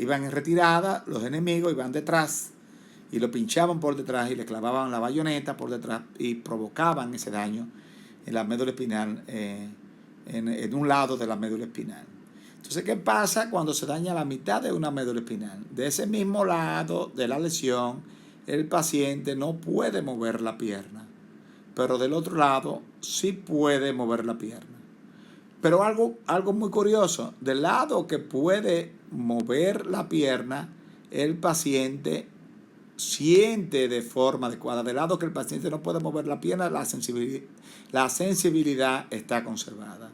iban en retirada, los enemigos iban detrás y lo pinchaban por detrás y le clavaban la bayoneta por detrás y provocaban ese daño en la médula espinal, en un lado de la médula espinal. Entonces, ¿qué pasa cuando se daña la mitad de una médula espinal? De ese mismo lado de la lesión, el paciente no puede mover la pierna, pero del otro lado sí puede mover la pierna. Pero algo muy curioso, del lado que puede mover la pierna, el paciente siente de forma adecuada. Del lado que el paciente no puede mover la pierna, la sensibilidad está conservada.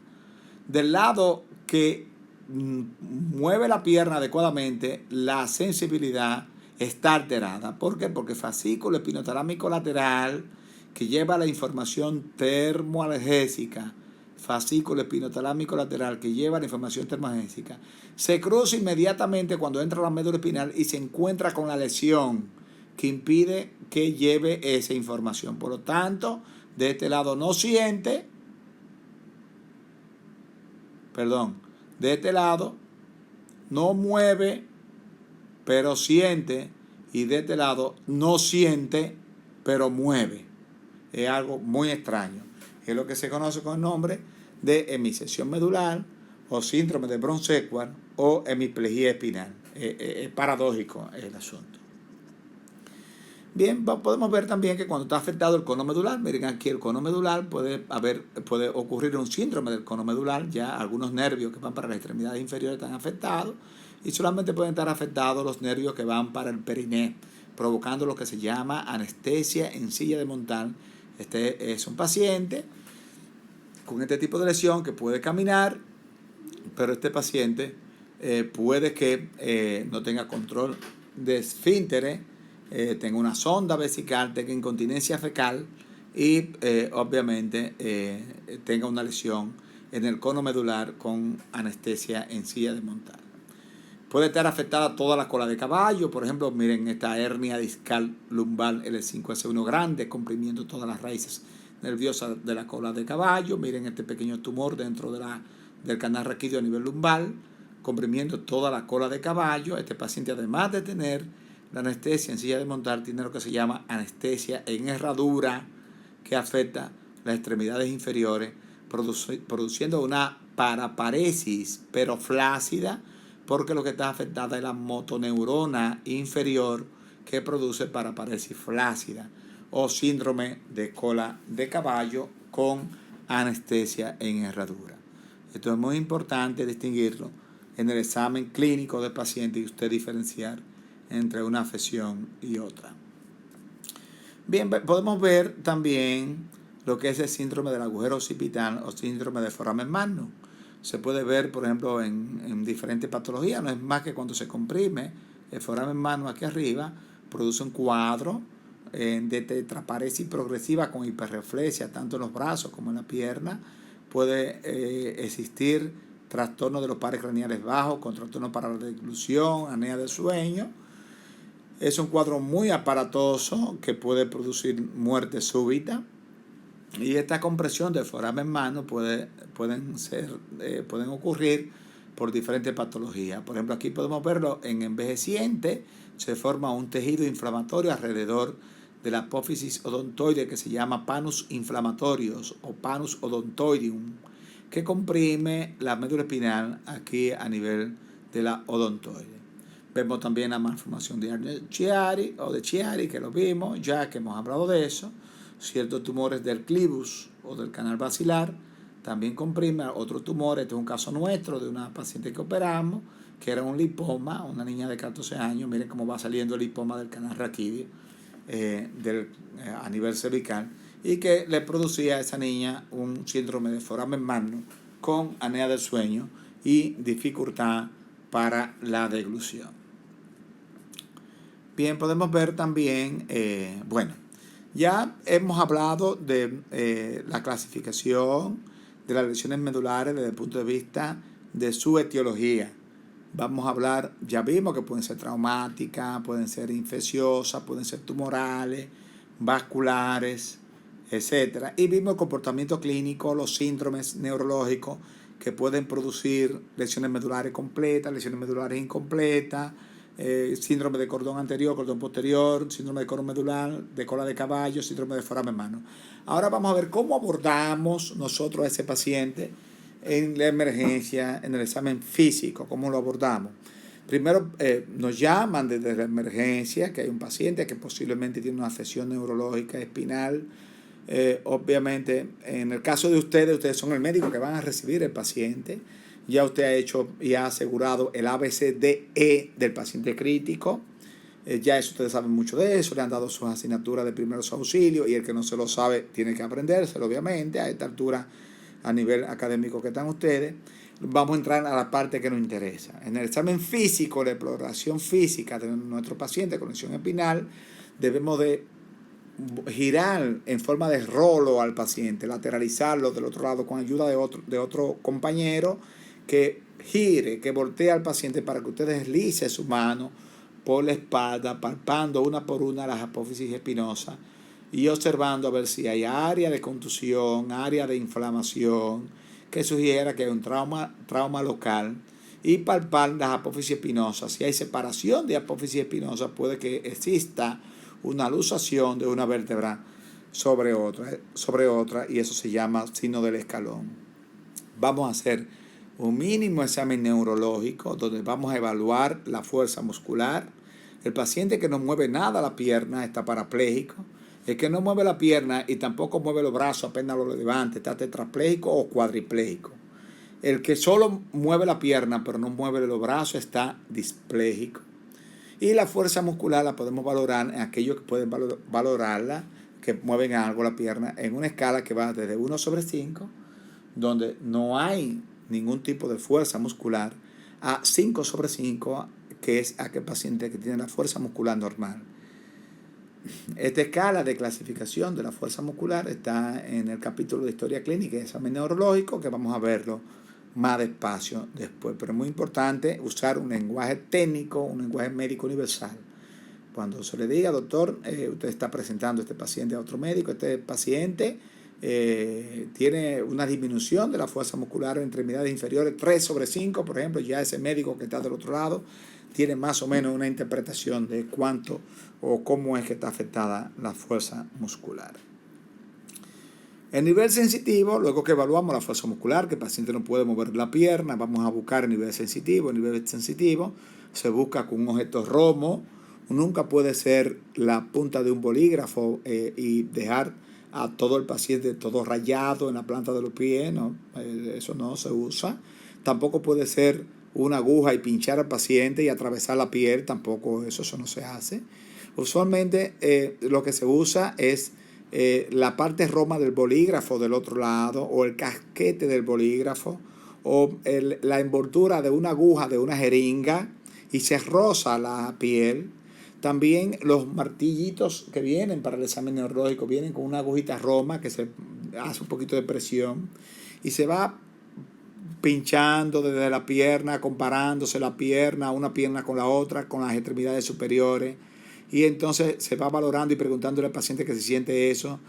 Del lado que mueve la pierna adecuadamente, la sensibilidad está alterada. ¿Por qué? Porque el fascículo espinotalámico lateral, que lleva la información termoalgésica, fascículo espinotalámico lateral que lleva la información termoalgésica, se cruza inmediatamente cuando entra a la médula espinal y se encuentra con la lesión que impide que lleve esa información. Por lo tanto, de este lado no siente, de este lado no mueve, pero siente, y de este lado no siente, pero mueve. Es algo muy extraño. Es lo que se conoce con el nombre de hemisección medular o síndrome de Brown-Séquard o hemiplegia espinal. Es paradójico el asunto. Bien, podemos ver también que cuando está afectado el cono medular, miren aquí el cono medular, puede ocurrir un síndrome del cono medular. Ya algunos nervios que van para las extremidades inferiores están afectados y solamente pueden estar afectados los nervios que van para el periné, provocando lo que se llama anestesia en silla de montar. Este es un paciente con este tipo de lesión que puede caminar, pero este paciente puede que no tenga control de esfínteres, tenga una sonda vesical, tenga incontinencia fecal y obviamente tenga una lesión en el cono medular con anestesia en silla de montar. Puede estar afectada toda la cola de caballo. Por ejemplo, miren esta hernia discal lumbar L5S1 grande, comprimiendo todas las raíces nerviosas de la cola de caballo. Miren este pequeño tumor dentro del canal raquídeo a nivel lumbar, comprimiendo toda la cola de caballo. Este paciente, además de tener la anestesia en silla de montar, tiene lo que se llama anestesia en herradura, que afecta las extremidades inferiores, produciendo una paraparesis, pero flácida, porque lo que está afectada es la motoneurona inferior que produce paraparesis flácida o síndrome de cola de caballo con anestesia en herradura. Esto es muy importante distinguirlo en el examen clínico del paciente y usted diferenciar entre una afección y otra. Bien, podemos ver también lo que es el síndrome del agujero occipital o síndrome de foramen magnum. se puede ver, por ejemplo, en diferentes patologías. No es más que cuando se comprime el foramen magnum aquí arriba, produce un cuadro de tetraparesis progresiva con hiperreflexia, tanto en los brazos como en la pierna. Puede existir trastorno de los pares craneales bajos, con trastorno para la deglución, apnea del sueño. Es un cuadro muy aparatoso que puede producir muerte súbita. Y esta compresión del foramen magnum pueden ocurrir por diferentes patologías. Por ejemplo, aquí podemos verlo en envejeciente, se forma un tejido inflamatorio alrededor de la apófisis odontoide que se llama panus inflamatorius o panus odontoideum, que comprime la médula espinal aquí a nivel de la odontoide. Vemos también la malformación de Chiari, que lo vimos, ya que hemos hablado de eso. Ciertos tumores del clivus o del canal basilar también comprime otros tumores. Este es un caso nuestro de una paciente que operamos, que era un lipoma, una niña de 14 años. Miren cómo va saliendo el lipoma del canal raquídeo a nivel cervical, y que le producía a esa niña un síndrome de foramen magnum con apnea del sueño y dificultad para la deglución. Bien, podemos ver también, ya hemos hablado de la clasificación de las lesiones medulares desde el punto de vista de su etiología. Vamos a hablar, ya vimos que pueden ser traumáticas, pueden ser infecciosas, pueden ser tumorales, vasculares, etc. Y vimos el comportamiento clínico, los síndromes neurológicos que pueden producir lesiones medulares completas, lesiones medulares incompletas, síndrome de cordón anterior, cordón posterior, síndrome de cordón medular, de cola de caballo, síndrome de foramen magnum. Ahora vamos a ver cómo abordamos nosotros a ese paciente en la emergencia, en el examen físico, cómo lo abordamos. Primero nos llaman desde la emergencia que hay un paciente que posiblemente tiene una afección neurológica espinal. Obviamente, en el caso de ustedes son el médico que van a recibir el paciente. Ya usted ha hecho y ha asegurado el ABCDE del paciente crítico. Ya eso ustedes saben mucho de eso, le han dado sus asignaturas de primeros auxilios, y el que no se lo sabe tiene que aprendérselo, obviamente, a esta altura a nivel académico que están ustedes. Vamos a entrar a la parte que nos interesa. En el examen físico, la exploración física de nuestro paciente con lesión espinal, debemos de girar en forma de rolo al paciente, lateralizarlo del otro lado con ayuda de otro compañero que gire, que voltee al paciente para que usted deslice su mano por la espalda, palpando una por una las apófisis espinosas y observando a ver si hay área de contusión, área de inflamación que sugiera que hay un trauma local, y palpar las apófisis espinosas. Si hay separación de apófisis espinosas, puede que exista una luxación de una vértebra sobre otra, y eso se llama signo del escalón. Vamos a hacer un mínimo examen neurológico donde vamos a evaluar la fuerza muscular. El paciente que no mueve nada la pierna está parapléjico. El que no mueve la pierna y tampoco mueve los brazos, apenas lo levanta, está tetrapléjico o cuadripléjico. El que solo mueve la pierna pero no mueve los brazos está displéjico. Y la fuerza muscular la podemos valorar en aquellos que pueden valorarla, que mueven algo la pierna, en una escala que va desde 1/5, donde no hay ningún tipo de fuerza muscular, a 5/5, que es aquel paciente que tiene la fuerza muscular normal. Esta escala de clasificación de la fuerza muscular está en el capítulo de historia clínica y examen neurológico, que vamos a verlo más despacio después. Pero es muy importante usar un lenguaje técnico, un lenguaje médico universal. Cuando se le diga, doctor, usted está presentando a este paciente a otro médico, este paciente tiene una disminución de la fuerza muscular en extremidades inferiores 3/5, por ejemplo, ya ese médico que está del otro lado tiene más o menos una interpretación de cuánto o cómo es que está afectada la fuerza muscular. El nivel sensitivo, luego que evaluamos la fuerza muscular, que el paciente no puede mover la pierna, vamos a buscar el nivel sensitivo. El nivel sensitivo se busca con un objeto romo. Nunca puede ser la punta de un bolígrafo y dejar a todo el paciente todo rayado en la planta de los pies, ¿no? Eso no se usa. Tampoco puede ser una aguja y pinchar al paciente y atravesar la piel, tampoco eso no se hace. Usualmente lo que se usa es la parte roma del bolígrafo del otro lado, o el casquete del bolígrafo, o la envoltura de una aguja de una jeringa y se roza la piel. También los martillitos que vienen para el examen neurológico vienen con una agujita roma que se hace un poquito de presión y se va pinchando desde la pierna, comparándose la pierna, una pierna con la otra, con las extremidades superiores. Y entonces se va valorando y preguntándole al paciente que se siente eso.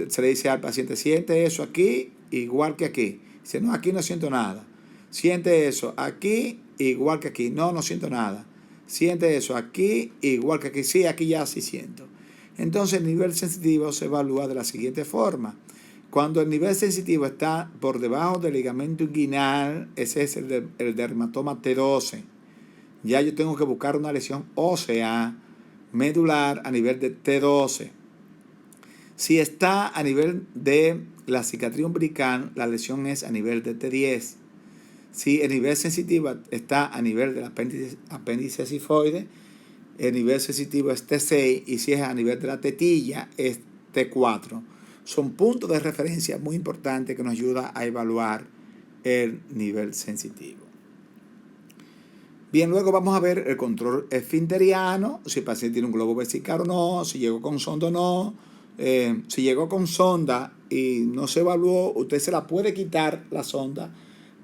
Se le dice al paciente, ¿siente eso aquí igual que aquí? Dice, no, aquí no siento nada. ¿Siente eso aquí igual que aquí? No, no siento nada. ¿Siente eso aquí igual que aquí? Sí, aquí ya sí siento. Entonces el nivel sensitivo se evalúa de la siguiente forma. Cuando el nivel sensitivo está por debajo del ligamento inguinal, ese es el dermatoma T12. Ya yo tengo que buscar una lesión ósea medular a nivel de T12. Si está a nivel de la cicatriz umbilical, la lesión es a nivel de T10. Si el nivel sensitivo está a nivel del apéndice sifoide, el nivel sensitivo es T6 y si es a nivel de la tetilla es T4. Son puntos de referencia muy importantes que nos ayudan a evaluar el nivel sensitivo. Bien, luego vamos a ver el control esfinteriano, si el paciente tiene un globo vesical o no, si llegó con sonda o no. Si llegó con sonda y no se evaluó, usted se la puede quitar la sonda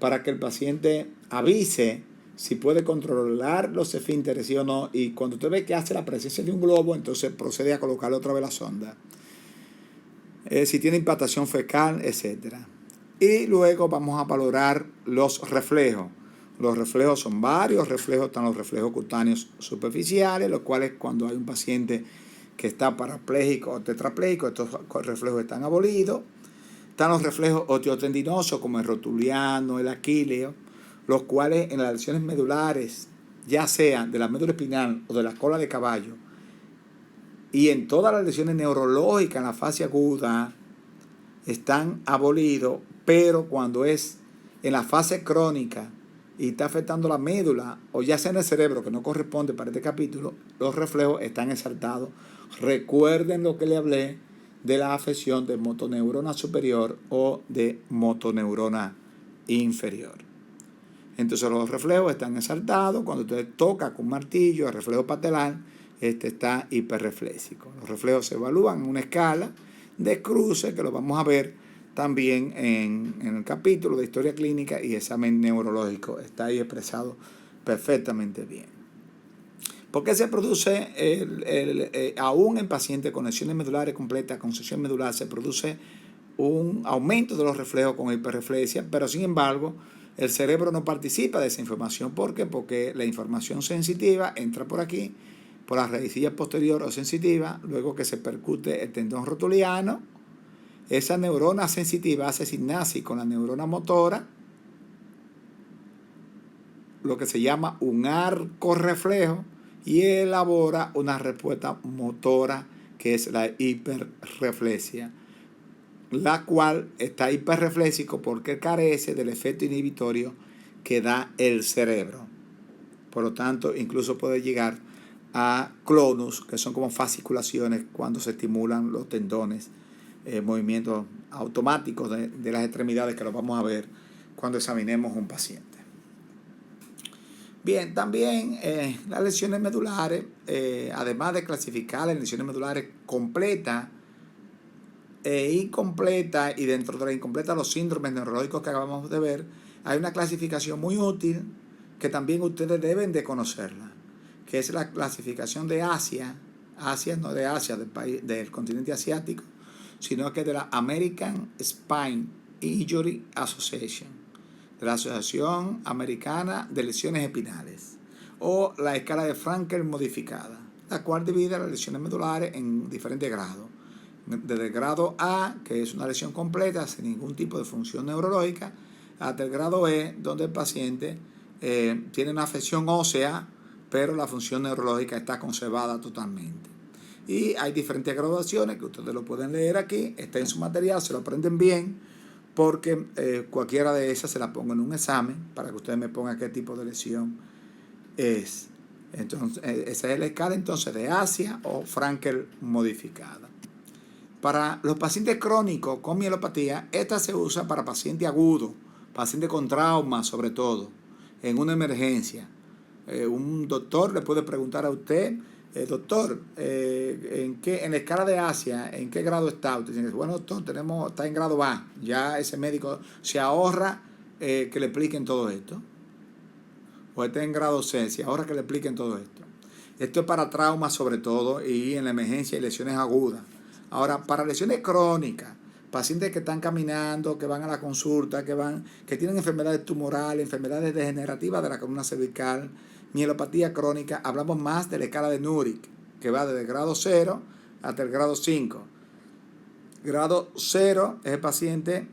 para que el paciente avise si puede controlar los esfínteres, sí o no. Y cuando usted ve que hace la presencia de un globo, entonces procede a colocarle otra vez la sonda. Si tiene impactación fecal, etc. Y luego vamos a valorar los reflejos. Los reflejos son varios reflejos, están los reflejos cutáneos superficiales, los cuales cuando hay un paciente que está parapléjico o tetrapléjico, estos reflejos están abolidos. Están los reflejos osteotendinosos como el rotuliano, el aquileo, los cuales en las lesiones medulares, ya sean de la médula espinal o de la cola de caballo, y en todas las lesiones neurológicas en la fase aguda, están abolidos, pero cuando es en la fase crónica y está afectando la médula, o ya sea en el cerebro, que no corresponde para este capítulo, los reflejos están exaltados. Recuerden lo que le hablé de la afección de motoneurona superior o de motoneurona inferior. Entonces los reflejos están exaltados. Cuando usted toca con martillo el reflejo patelar, este está hiperrefléxico. Los reflejos se evalúan en una escala de cruce que lo vamos a ver también en el capítulo de historia clínica y examen neurológico. Está ahí expresado perfectamente bien. ¿Por qué se produce, aún en pacientes con lesiones medulares completas, con sección medular, se produce un aumento de los reflejos con hiperreflexia, pero sin embargo el cerebro no participa de esa información? ¿Por qué? Porque la información sensitiva entra por aquí, por la raicilla posterior o sensitiva, luego que se percute el tendón rotuliano. Esa neurona sensitiva hace sinapsis con la neurona motora, lo que se llama un arco reflejo, y elabora una respuesta motora que es la hiperreflexia, la cual está hiperrefléxico porque carece del efecto inhibitorio que da el cerebro. Por lo tanto, incluso puede llegar a clonus, que son como fasciculaciones cuando se estimulan los tendones, movimientos automáticos de las extremidades, que lo vamos a ver cuando examinemos un paciente. Bien, también las lesiones medulares, además de clasificar las lesiones medulares completas e incompleta, y dentro de la incompleta los síndromes neurológicos que acabamos de ver, hay una clasificación muy útil que también ustedes deben de conocerla, que es la clasificación de Asia, no de Asia, del continente asiático, sino que de la American Spine Injury Association, de la Asociación Americana de Lesiones Espinales, o la escala de Frankel modificada, la cual divide las lesiones medulares en diferentes grados. Desde el grado A, que es una lesión completa sin ningún tipo de función neurológica, hasta el grado E, donde el paciente tiene una afección ósea, pero la función neurológica está conservada totalmente. Y hay diferentes graduaciones que ustedes lo pueden leer aquí, está en su material, se lo aprenden bien, porque cualquiera de esas se la pongo en un examen para que ustedes me pongan qué tipo de lesión es. Entonces, esa es la escala entonces de Asia o Frankel modificada. Para los pacientes crónicos con mielopatía, esta se usa para paciente agudo, paciente con trauma sobre todo, en una emergencia. Un doctor le puede preguntar a usted, doctor, en la escala de Asia, ¿en qué grado está? Usted dice, bueno, doctor, está en grado A. Ya ese médico se ahorra que le expliquen todo esto. O está en grado C, se ahorra que le expliquen todo esto. Esto es para traumas sobre todo y en la emergencia y lesiones agudas. Ahora, para lesiones crónicas, pacientes que están caminando, que van a la consulta, que tienen enfermedades tumorales, enfermedades degenerativas de la columna cervical, mielopatía crónica, hablamos más de la escala de Nuric, que va desde el grado 0 hasta el grado 5. Grado 0 es el paciente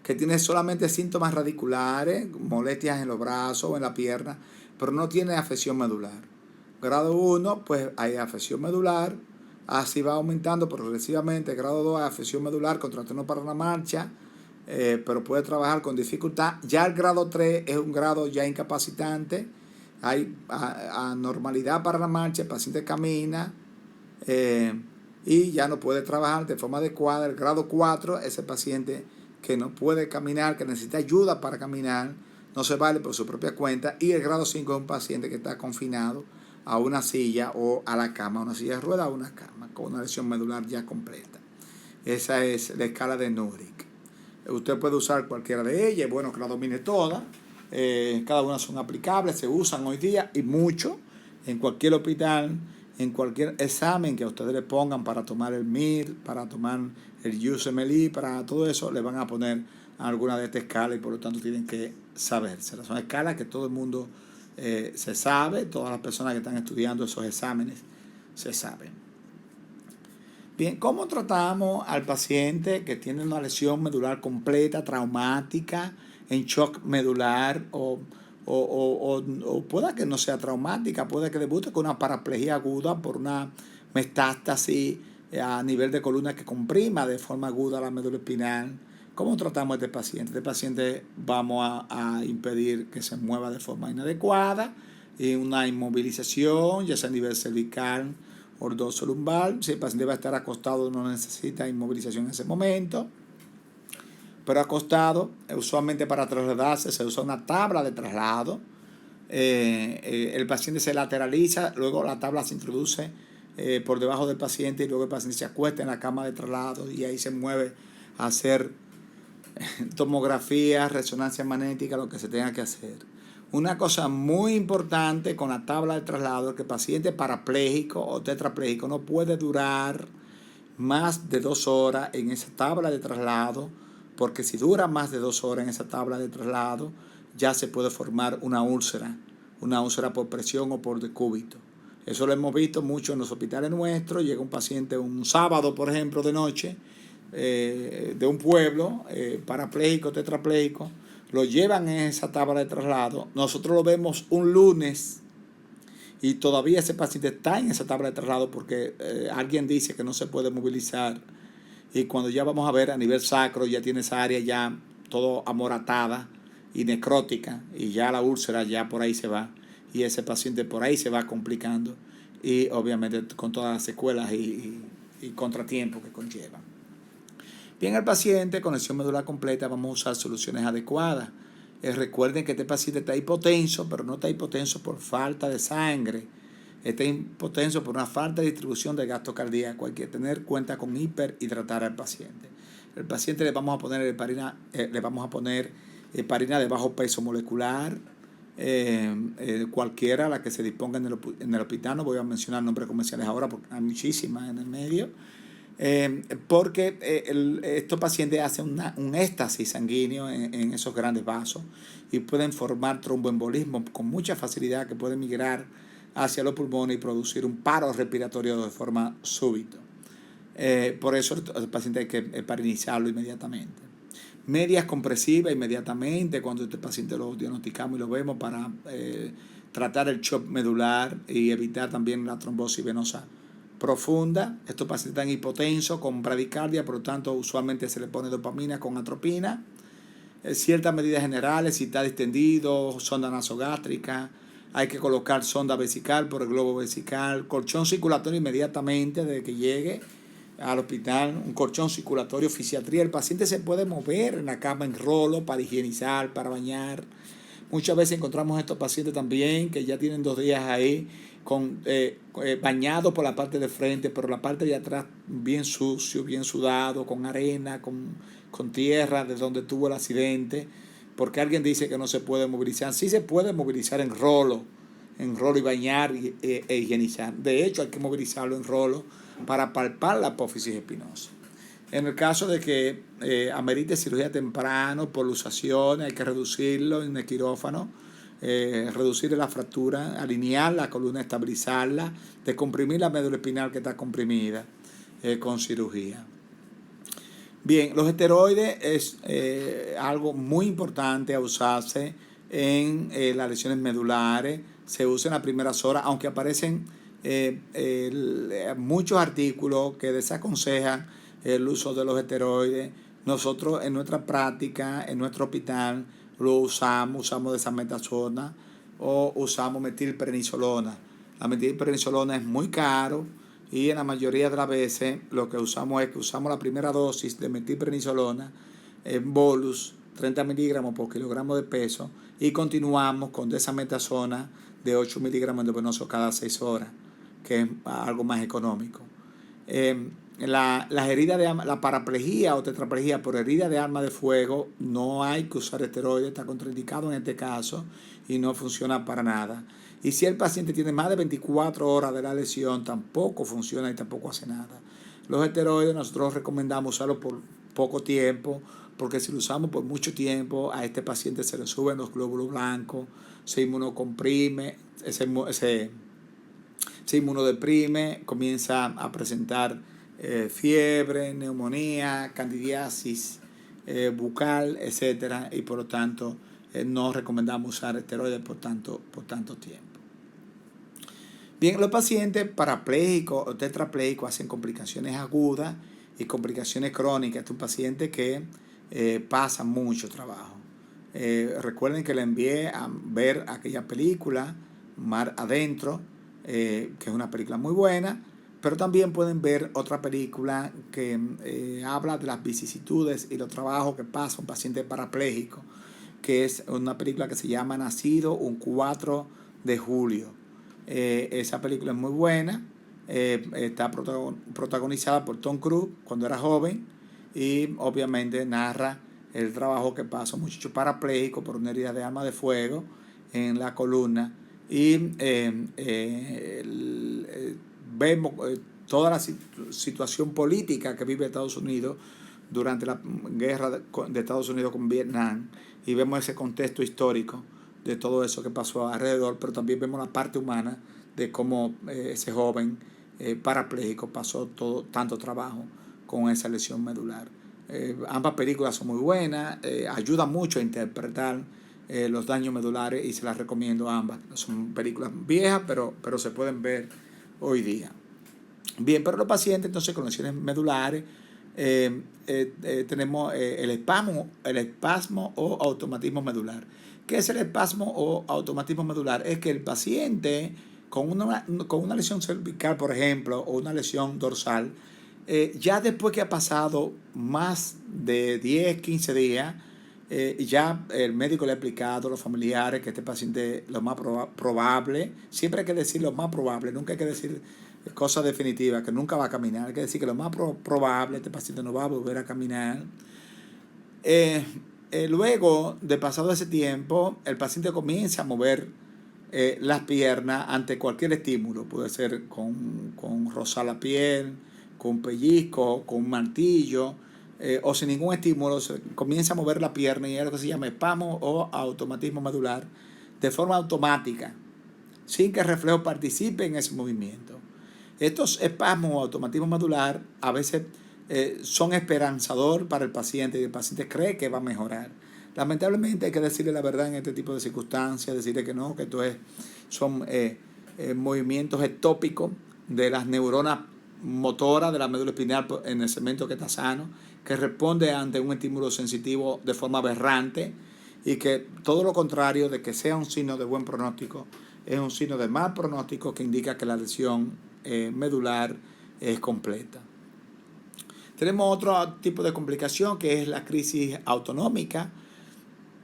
que tiene solamente síntomas radiculares, molestias en los brazos o en la pierna, pero no tiene afección medular. Grado 1, pues hay afección medular, así va aumentando progresivamente. Grado 2, afección medular con trastorno para la marcha, pero puede trabajar con dificultad. Ya el grado 3 es un grado ya incapacitante, hay anormalidad para la marcha, el paciente camina y ya no puede trabajar de forma adecuada. El grado 4 es el paciente que no puede caminar, que necesita ayuda para caminar, no se vale por su propia cuenta. Y el grado 5 es un paciente que está confinado a una silla o a la cama, una silla de ruedas o una cama, con una lesión medular ya completa. Esa es la escala de Nuric. Usted puede usar cualquiera de ellas, es bueno que la domine todas. Cada una son aplicables, se usan hoy día y mucho en cualquier hospital, en cualquier examen que a ustedes le pongan para tomar el MIR, para tomar el USMLE, para todo eso, le van a poner alguna de estas escalas y por lo tanto tienen que saberse. Son escalas que todo el mundo se sabe, todas las personas que están estudiando esos exámenes se saben. Bien, ¿cómo tratamos al paciente que tiene una lesión medular completa, traumática, en shock medular o pueda que no sea traumática, puede que debute con una paraplegia aguda por una metástasis a nivel de columna que comprima de forma aguda la médula espinal? ¿Cómo tratamos a este paciente? Este paciente vamos a impedir que se mueva de forma inadecuada y una inmovilización, ya sea a nivel cervical o dorsolumbar. Si el paciente va a estar acostado, no necesita inmovilización en ese momento. Pero acostado, usualmente para trasladarse se usa una tabla de traslado. El paciente se lateraliza, luego la tabla se introduce por debajo del paciente y luego el paciente se acuesta en la cama de traslado y ahí se mueve a hacer tomografía, resonancia magnética, lo que se tenga que hacer. Una cosa muy importante con la tabla de traslado es que el paciente parapléjico o tetrapléjico no puede durar más de 2 horas en esa tabla de traslado, porque si dura más de 2 horas en esa tabla de traslado, ya se puede formar una úlcera por presión o por decúbito. Eso lo hemos visto mucho en los hospitales nuestros. Llega un paciente un sábado, por ejemplo, de noche, de un pueblo, parapléjico, tetrapléjico, lo llevan en esa tabla de traslado. Nosotros lo vemos un lunes y todavía ese paciente está en esa tabla de traslado porque alguien dice que no se puede movilizar. Y cuando ya vamos a ver a nivel sacro, ya tiene esa área ya todo amoratada y necrótica, y ya la úlcera ya por ahí se va, y ese paciente por ahí se va complicando, y obviamente con todas las secuelas y contratiempos que conllevan. Bien, el paciente con lesión medular completa vamos a usar soluciones adecuadas. Recuerden que este paciente está hipotenso, pero no está hipotenso por falta de sangre. Está hipotenso por una falta de distribución del gasto cardíaco. Hay que tener cuenta con hiperhidratar al paciente. El paciente le vamos a poner heparina de bajo peso molecular, cualquiera, la que se disponga en el hospital. No voy a mencionar nombres comerciales ahora porque hay muchísimas en el medio. Porque estos pacientes hacen un éxtasis sanguíneo en esos grandes vasos y pueden formar tromboembolismo con mucha facilidad que puede migrar hacia los pulmones y producir un paro respiratorio de forma súbita. Por eso el paciente hay que heparinizarlo inmediatamente. Medias compresivas inmediatamente cuando este paciente lo diagnosticamos y lo vemos para tratar el shock medular y evitar también la trombosis venosa profunda. Estos pacientes están hipotensos con bradicardia, por lo tanto usualmente se le pone dopamina con atropina. Ciertas medidas generales, si está distendido, sonda nasogástrica, hay que colocar sonda vesical por el globo vesical, colchón circulatorio inmediatamente desde que llegue al hospital, un colchón circulatorio, fisiatría. El paciente se puede mover en la cama en rolo para higienizar, para bañar. Muchas veces encontramos estos pacientes también que ya tienen 2 días ahí bañados por la parte de frente, pero la parte de atrás bien sucio, bien sudado, con arena, con tierra de donde tuvo el accidente, porque alguien dice que no se puede movilizar. Sí se puede movilizar en rolo y bañar e higienizar. De hecho, hay que movilizarlo en rolo para palpar la apófisis espinosa. En el caso de que amerite cirugía temprano por luxaciones, hay que reducirlo en el quirófano, reducir la fractura, alinear la columna, estabilizarla, descomprimir la médula espinal que está comprimida con cirugía. Bien, los esteroides es algo muy importante a usarse en las lesiones medulares. Se usa en las primeras horas, aunque aparecen muchos artículos que desaconsejan el uso de los esteroides. Nosotros en nuestra práctica, en nuestro hospital, lo usamos desametasona o usamos metilprednisolona. La metilprednisolona es muy caro y en la mayoría de las veces lo que usamos es que usamos la primera dosis de metilprednisolona en bolus, 30 miligramos por kilogramo de peso, y continuamos con desametasona de 8 miligramos endovenoso cada 6 horas, que es algo más económico. Las heridas la paraplegia o tetraplegia por herida de arma de fuego, no hay que usar esteroides, está contraindicado en este caso y no funciona para nada. Y si el paciente tiene más de 24 horas de la lesión, tampoco funciona y tampoco hace nada. Los esteroides nosotros recomendamos usarlos por poco tiempo, porque si lo usamos por mucho tiempo, a este paciente se le suben los glóbulos blancos, se inmunocomprime, se inmunodeprime, comienza a presentar fiebre, neumonía, candidiasis bucal, etcétera, y por lo tanto no recomendamos usar esteroides por tanto tiempo. Bien, los pacientes parapléjicos o tetrapléjicos hacen complicaciones agudas y complicaciones crónicas. Este es un paciente que pasa mucho trabajo. Recuerden que le envié a ver aquella película, Mar Adentro, que es una película muy buena, pero también pueden ver otra película que habla de las vicisitudes y los trabajos que pasa un paciente parapléjico, que es una película que se llama Nacido un 4 de julio. Esa película es muy buena, está protagonizada por Tom Cruise cuando era joven y obviamente narra el trabajo que pasa un muchacho parapléjico por una herida de arma de fuego en la columna y vemos toda la situación política que vive Estados Unidos durante la guerra de Estados Unidos con Vietnam y vemos ese contexto histórico de todo eso que pasó alrededor, pero también vemos la parte humana de cómo ese joven parapléjico pasó tanto trabajo con esa lesión medular. Ambas películas son muy buenas, ayudan mucho a interpretar los daños medulares y se las recomiendo ambas. Son películas viejas, pero se pueden ver hoy día. Bien, pero los pacientes entonces con lesiones medulares tenemos el espasmo o automatismo medular. ¿Qué es el espasmo o automatismo medular? Es que el paciente con una lesión cervical, por ejemplo, o una lesión dorsal, ya después que ha pasado más de 10, 15 días, ya el médico le ha explicado a los familiares que este paciente lo más probable, siempre hay que decir lo más probable, nunca hay que decir cosas definitivas, que nunca va a caminar, hay que decir que lo más probable, este paciente no va a volver a caminar. Luego de pasado ese tiempo, el paciente comienza a mover las piernas ante cualquier estímulo, puede ser con rozar la piel, con un pellizco, con un martillo, o sin ningún estímulo, se comienza a mover la pierna y es lo que se llama espasmo o automatismo medular de forma automática, sin que el reflejo participe en ese movimiento. Estos espasmos o automatismo medular a veces son esperanzador para el paciente y el paciente cree que va a mejorar. Lamentablemente hay que decirle la verdad en este tipo de circunstancias, decirle que no, que esto son movimientos ectópicos de las neuronas motoras de la médula espinal en el segmento que está sano, que responde ante un estímulo sensitivo de forma aberrante y que todo lo contrario de que sea un signo de buen pronóstico, es un signo de mal pronóstico que indica que la lesión medular es completa. Tenemos otro tipo de complicación que es la crisis autonómica,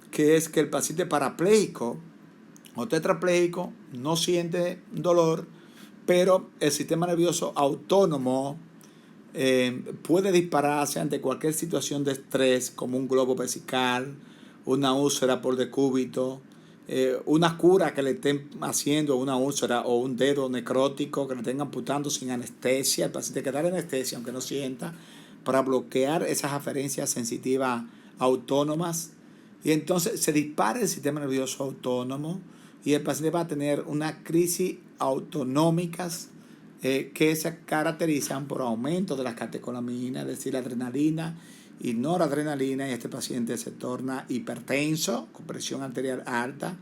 que es que el paciente parapléjico o tetrapléjico no siente dolor, pero el sistema nervioso autónomo puede dispararse ante cualquier situación de estrés, como un globo vesical, una úlcera por decúbito, una cura que le estén haciendo una úlcera o un dedo necrótico que le estén amputando sin anestesia. El paciente que da anestesia aunque no sienta, para bloquear esas aferencias sensitivas autónomas. Y entonces se dispara el sistema nervioso autónomo y el paciente va a tener una crisis autonómicas que se caracterizan por aumento de las catecolaminas, es decir, la adrenalina y noradrenalina, y este paciente se torna hipertenso, con presión arterial alta,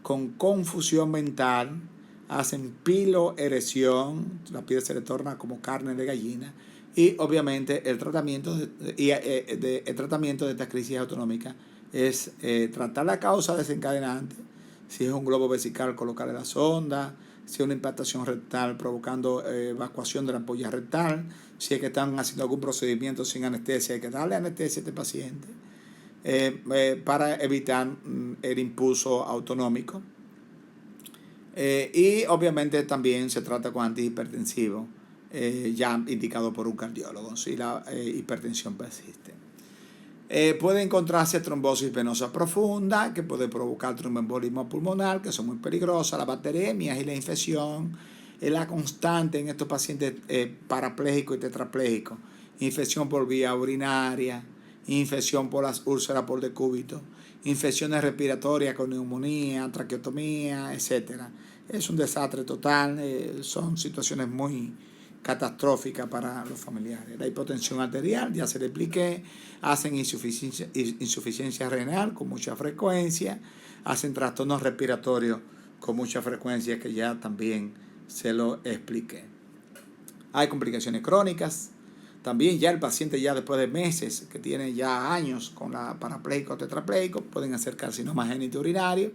con confusión mental, hacen piloerección, la piel se le torna como carne de gallina, y obviamente el tratamiento el tratamiento de esta crisis autonómica es tratar la causa desencadenante. Si es un globo vesical, colocarle la sonda. Si es una implantación rectal provocando evacuación de la ampolla rectal. Si es que están haciendo algún procedimiento sin anestesia, hay que darle anestesia a este paciente para evitar el impulso autonómico. Y obviamente también se trata con antihipertensivo, ya indicado por un cardiólogo, si la hipertensión persiste. Puede encontrarse trombosis venosa profunda, que puede provocar tromboembolismo pulmonar, que son muy peligrosas, las bacteremias y la infección, la constante en estos pacientes parapléjicos y tetrapléjicos, infección por vía urinaria, infección por las úlceras por decúbito, infecciones respiratorias con neumonía, traqueotomía, etc. Es un desastre total, son situaciones muy catastrófica para los familiares. La hipotensión arterial, ya se le expliqué, hacen insuficiencia renal con mucha frecuencia, hacen trastornos respiratorios con mucha frecuencia, que ya también se lo expliqué. Hay complicaciones crónicas, también ya el paciente ya después de meses, que tiene ya años con la parapléjico o tetrapléjico, pueden hacer carcinoma genitourinario,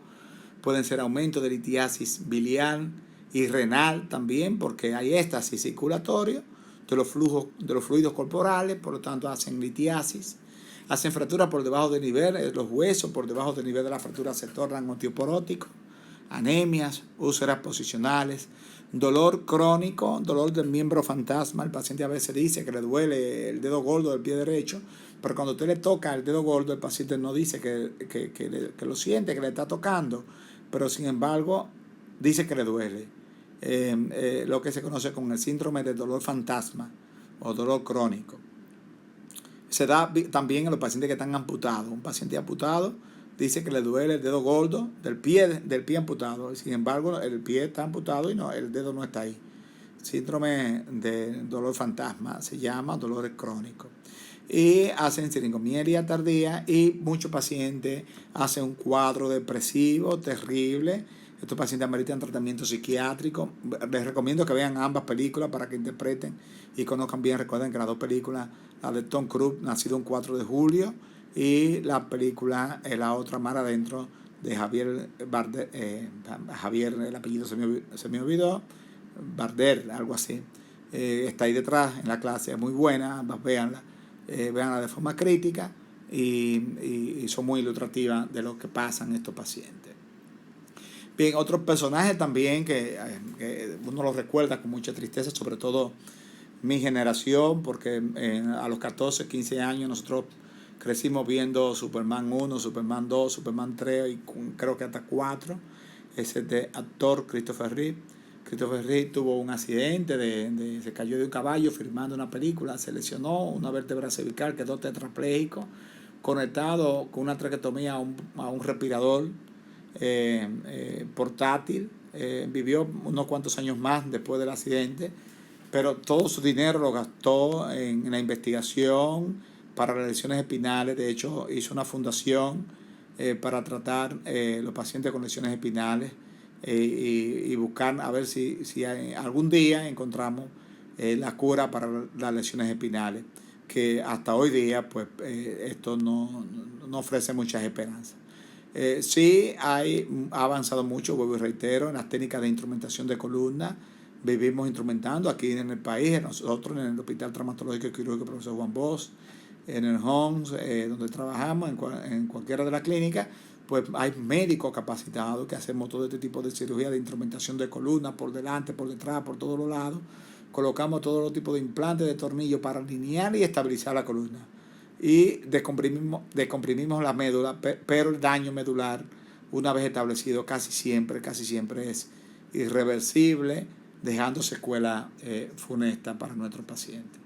pueden ser aumento de litiasis biliar y renal también, porque hay éxtasis circulatorio de los fluidos corporales, por lo tanto hacen litiasis, hacen fracturas por debajo del nivel, los huesos por debajo del nivel de la fractura se tornan osteoporóticos, anemias, úlceras posicionales, dolor crónico, dolor del miembro fantasma. El paciente a veces dice que le duele el dedo gordo del pie derecho, pero cuando usted le toca el dedo gordo, el paciente no dice que lo siente, que le está tocando, pero sin embargo dice que le duele. Lo que se conoce como el síndrome del dolor fantasma o dolor crónico. Se da también en los pacientes que están amputados. Un paciente amputado dice que le duele el dedo gordo del pie amputado. Sin embargo, el pie está amputado y no, el dedo no está ahí. Síndrome de dolor fantasma se llama dolores crónicos. Y hacen siringomielgia tardía y muchos pacientes hacen un cuadro depresivo terrible. Estos pacientes ameritan tratamiento psiquiátrico. Les recomiendo que vean ambas películas para que interpreten y conozcan bien. Recuerden que las dos películas, la de Tom Cruise, nacido un 4 de julio, y la película, la otra, Mar Adentro, de Javier Bardem, Javier, el apellido se me olvidó, Bardem, algo así. Está ahí detrás en la clase, es muy buena, véanla, véanla de forma crítica y son muy ilustrativas de lo que pasan estos pacientes. Bien, otros personajes también que uno los recuerda con mucha tristeza, sobre todo mi generación, porque a los 14, 15 años nosotros crecimos viendo Superman 1, Superman 2, Superman 3 y creo que hasta 4. Ese de actor Christopher Reeve. Christopher Reeve tuvo un accidente, se cayó de un caballo filmando una película, se lesionó una vértebra cervical, quedó tetrapléjico, conectado con una traqueotomía a un respirador portátil. Vivió unos cuantos años más después del accidente, pero todo su dinero lo gastó en la investigación para las lesiones espinales. De hecho, hizo una fundación para tratar los pacientes con lesiones espinales y buscar a ver si algún día encontramos la cura para las lesiones espinales, que hasta hoy día pues esto no ofrece muchas esperanzas. Sí ha avanzado mucho, vuelvo y reitero, en las técnicas de instrumentación de columna, vivimos instrumentando aquí en el país, nosotros en el Hospital Traumatológico y Quirúrgico Profesor Juan Bosch, en el HOMS, donde trabajamos, en cualquiera de las clínicas, pues hay médicos capacitados que hacemos todo este tipo de cirugía de instrumentación de columna, por delante, por detrás, por todos los lados. Colocamos todos los tipos de implantes de tornillo para alinear y estabilizar la columna. Y descomprimimos la médula, pero el daño medular, una vez establecido, casi siempre es irreversible, dejando secuela funesta para nuestros pacientes.